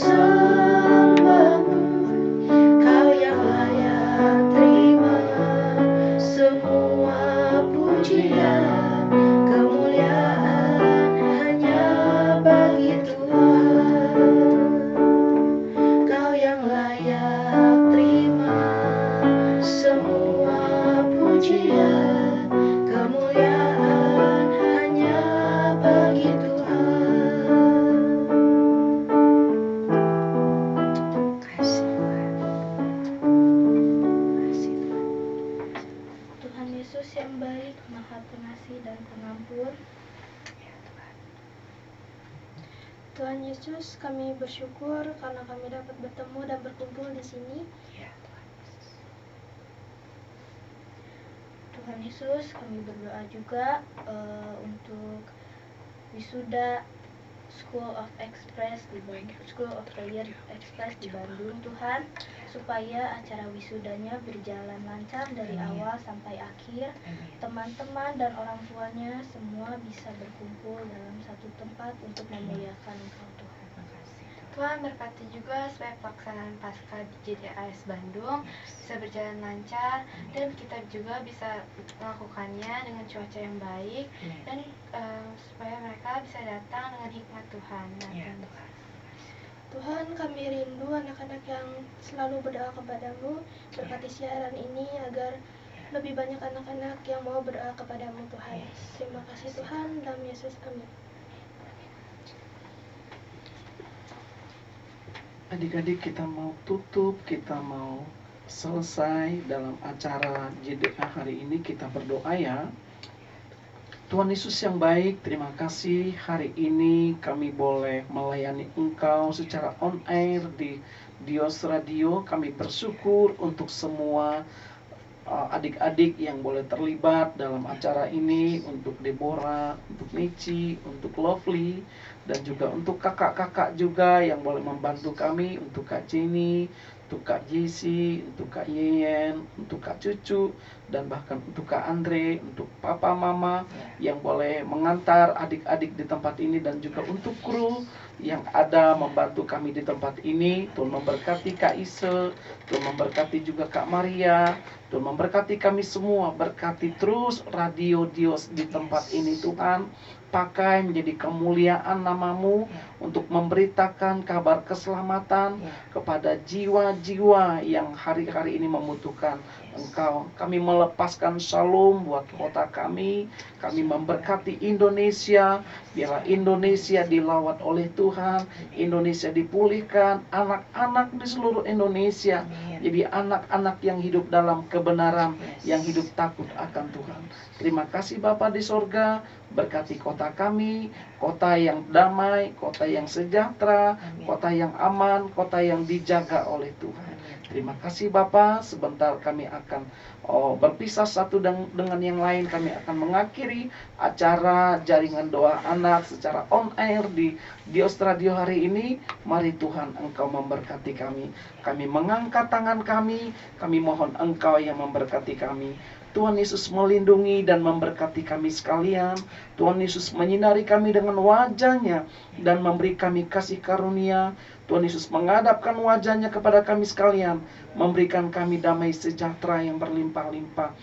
sambamu, Kau yang layak terima semua pujian, kemuliaan hanya bagi Tuhan. Kau yang layak terima semua pujian, kemuliaan hanya bagi Tuhan. Kasih Tuhan. Kasih Tuhan. Tuhan Yesus yang baik, Maha Pengasih dan Pengampun. Tuhan Yesus, kami bersyukur karena kami dapat bertemu dan berkumpul di sini. Tuhan Yesus, kami berdoa juga untuk wisuda School of Express di Bandung, School of Prayer Express di Bandung, Tuhan, supaya acara wisudanya berjalan lancar dari awal sampai akhir. Teman-teman dan orang tuanya semua bisa berkumpul dalam satu tempat untuk memuliakan Engkau, Tuhan. Tuhan berkati juga supaya pelaksanaan Paskah di JDAS Bandung bisa berjalan lancar dan kita juga bisa melakukannya dengan cuaca yang baik dan supaya mereka bisa datang dengan hikmat Tuhan. Tuhan, kami rindu anak-anak yang selalu berdoa kepadamu. Berkati siaran ini agar lebih banyak anak-anak yang mau berdoa kepadamu, Tuhan. Terima kasih Tuhan, dalam Yesus, amin. Adik-adik, kita mau tutup, kita mau selesai dalam acara JDA hari ini. Kita berdoa ya. Tuhan Yesus yang baik, terima kasih hari ini kami boleh melayani Engkau secara on air di Dios Radio. Kami bersyukur untuk semua adik-adik yang boleh terlibat dalam acara ini, untuk Deborah, untuk Michi, untuk Lovely, dan juga untuk kakak-kakak juga yang boleh membantu kami, untuk Kak Jenny, untuk Kak Jesse, untuk Kak Yeyen, untuk Kak Cucu, dan bahkan untuk Kak Andre, untuk Papa Mama yang boleh mengantar adik-adik di tempat ini, dan juga untuk kru yang ada membantu kami di tempat ini. Tuhan memberkati Kak Ise, Tuhan memberkati juga Kak Maria, Tuhan memberkati kami semua. Berkati terus Radio Dios di tempat ini Tuhan. Pakai menjadi kemuliaan namamu untuk memberitakan kabar keselamatan kepada jiwa-jiwa yang hari-hari ini membutuhkan Engkau. Kami melepaskan shalom buat kota kami. Kami memberkati Indonesia. Biarlah Indonesia dilawat oleh Tuhan. Indonesia dipulihkan. Anak-anak di seluruh Indonesia jadi anak-anak yang hidup dalam kebenaran, yang hidup takut akan Tuhan. Terima kasih Bapa di sorga. Berkati kota kami, kota yang damai, kota yang sejahtera, kota yang aman, kota yang dijaga oleh Tuhan. Terima kasih Bapa. Sebentar kami akan berpisah satu dengan yang lain. Kami akan mengakhiri acara jaringan doa anak secara on air di Dios Radio hari ini. Mari Tuhan Engkau memberkati kami. Kami mengangkat tangan kami mohon Engkau yang memberkati kami. Tuhan Yesus melindungi dan memberkati kami sekalian. Tuhan Yesus menyinari kami dengan wajah-Nya dan memberi kami kasih karunia. Tuhan Yesus menghadapkan wajah-Nya kepada kami sekalian, memberikan kami damai sejahtera yang berlimpah-limpah.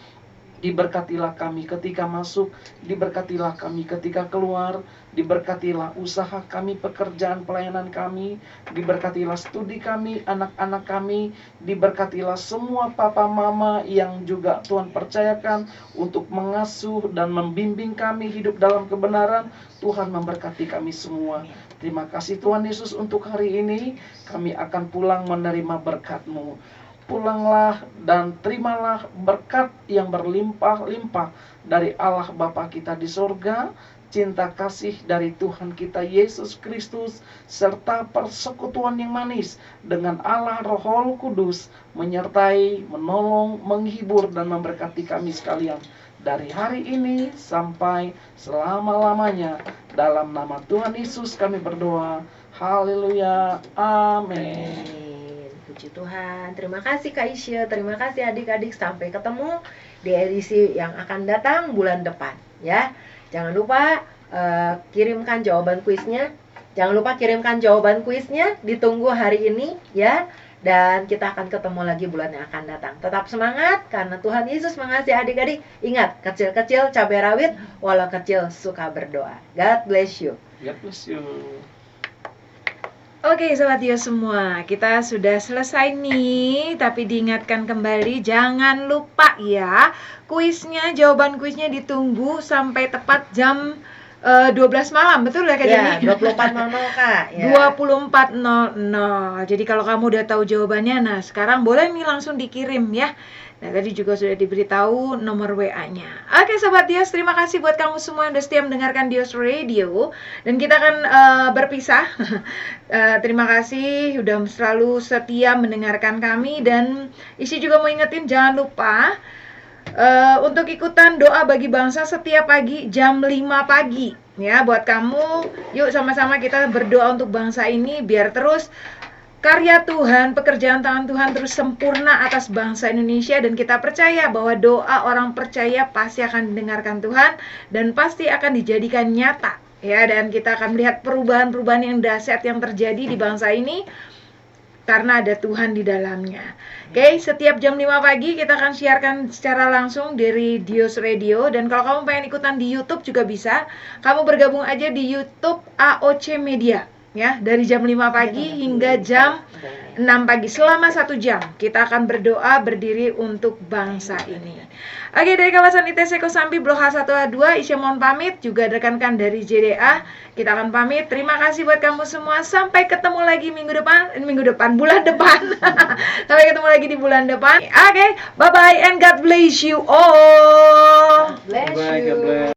Diberkatilah kami ketika masuk, diberkatilah kami ketika keluar, diberkatilah usaha kami, pekerjaan pelayanan kami, diberkatilah studi kami, anak-anak kami, diberkatilah semua papa mama yang juga Tuhan percayakan untuk mengasuh dan membimbing kami hidup dalam kebenaran. Tuhan memberkati kami semua. Terima kasih Tuhan Yesus untuk hari ini. Kami akan pulang menerima berkat-Mu. Pulanglah dan terimalah berkat yang berlimpah-limpah dari Allah Bapa kita di sorga, cinta kasih dari Tuhan kita Yesus Kristus, serta persekutuan yang manis dengan Allah Roh Kudus, menyertai, menolong, menghibur, dan memberkati kami sekalian dari hari ini sampai selama-lamanya. Dalam nama Tuhan Yesus kami berdoa. Haleluya. Amin. Puji Tuhan. Terima kasih Kak Isya, terima kasih adik-adik. Sampai ketemu di edisi yang akan datang bulan depan ya. Jangan lupa kirimkan jawaban kuisnya Jangan lupa kirimkan jawaban kuisnya, ditunggu hari ini ya. Dan kita akan ketemu lagi bulan yang akan datang. Tetap semangat karena Tuhan Yesus mengasihi adik-adik. Ingat, kecil-kecil cabai rawit, walau kecil suka berdoa. God bless you. God bless you. Oke Sobat Dios semua, kita sudah selesai nih. Tapi diingatkan kembali, jangan lupa ya, kuisnya, jawaban kuisnya ditunggu sampai tepat jam 12 malam, betul ya Kak Jenny? Ya, 24.00 Kak. Ya. 24.00. Jadi kalau kamu udah tahu jawabannya, nah sekarang boleh nih langsung dikirim ya. Nah tadi juga sudah diberitahu nomor WA-nya. Oke Sobat Dios, terima kasih buat kamu semua yang udah setia mendengarkan Dios Radio. Dan kita akan berpisah. Terima kasih udah selalu setia mendengarkan kami. Dan isi juga mau ingetin, jangan lupa untuk ikutan doa bagi bangsa setiap pagi jam 5 pagi ya. Buat kamu, yuk sama-sama kita berdoa untuk bangsa ini biar terus karya Tuhan, pekerjaan tangan Tuhan terus sempurna atas bangsa Indonesia. Dan kita percaya bahwa doa orang percaya pasti akan didengarkan Tuhan dan pasti akan dijadikan nyata ya. Dan kita akan melihat perubahan-perubahan yang dahsyat yang terjadi di bangsa ini karena ada Tuhan di dalamnya. Oke, setiap jam 5 pagi kita akan siarkan secara langsung dari Dios Radio. Dan kalau kamu pengen ikutan di YouTube juga bisa. Kamu bergabung aja di YouTube AOC Media ya, dari jam 5 pagi hingga jam 6 pagi. Selama 1 jam kita akan berdoa berdiri untuk bangsa ini. Oke, dari kawasan ITC Kosambi Blok H1A2, Isya mohon pamit. Juga rekan-rekan dari JDA, kita akan pamit. Terima kasih buat kamu semua. Sampai ketemu lagi bulan depan. Sampai ketemu lagi di bulan depan. Oke, bye-bye and God bless you all. Bless Bye, you. God bless.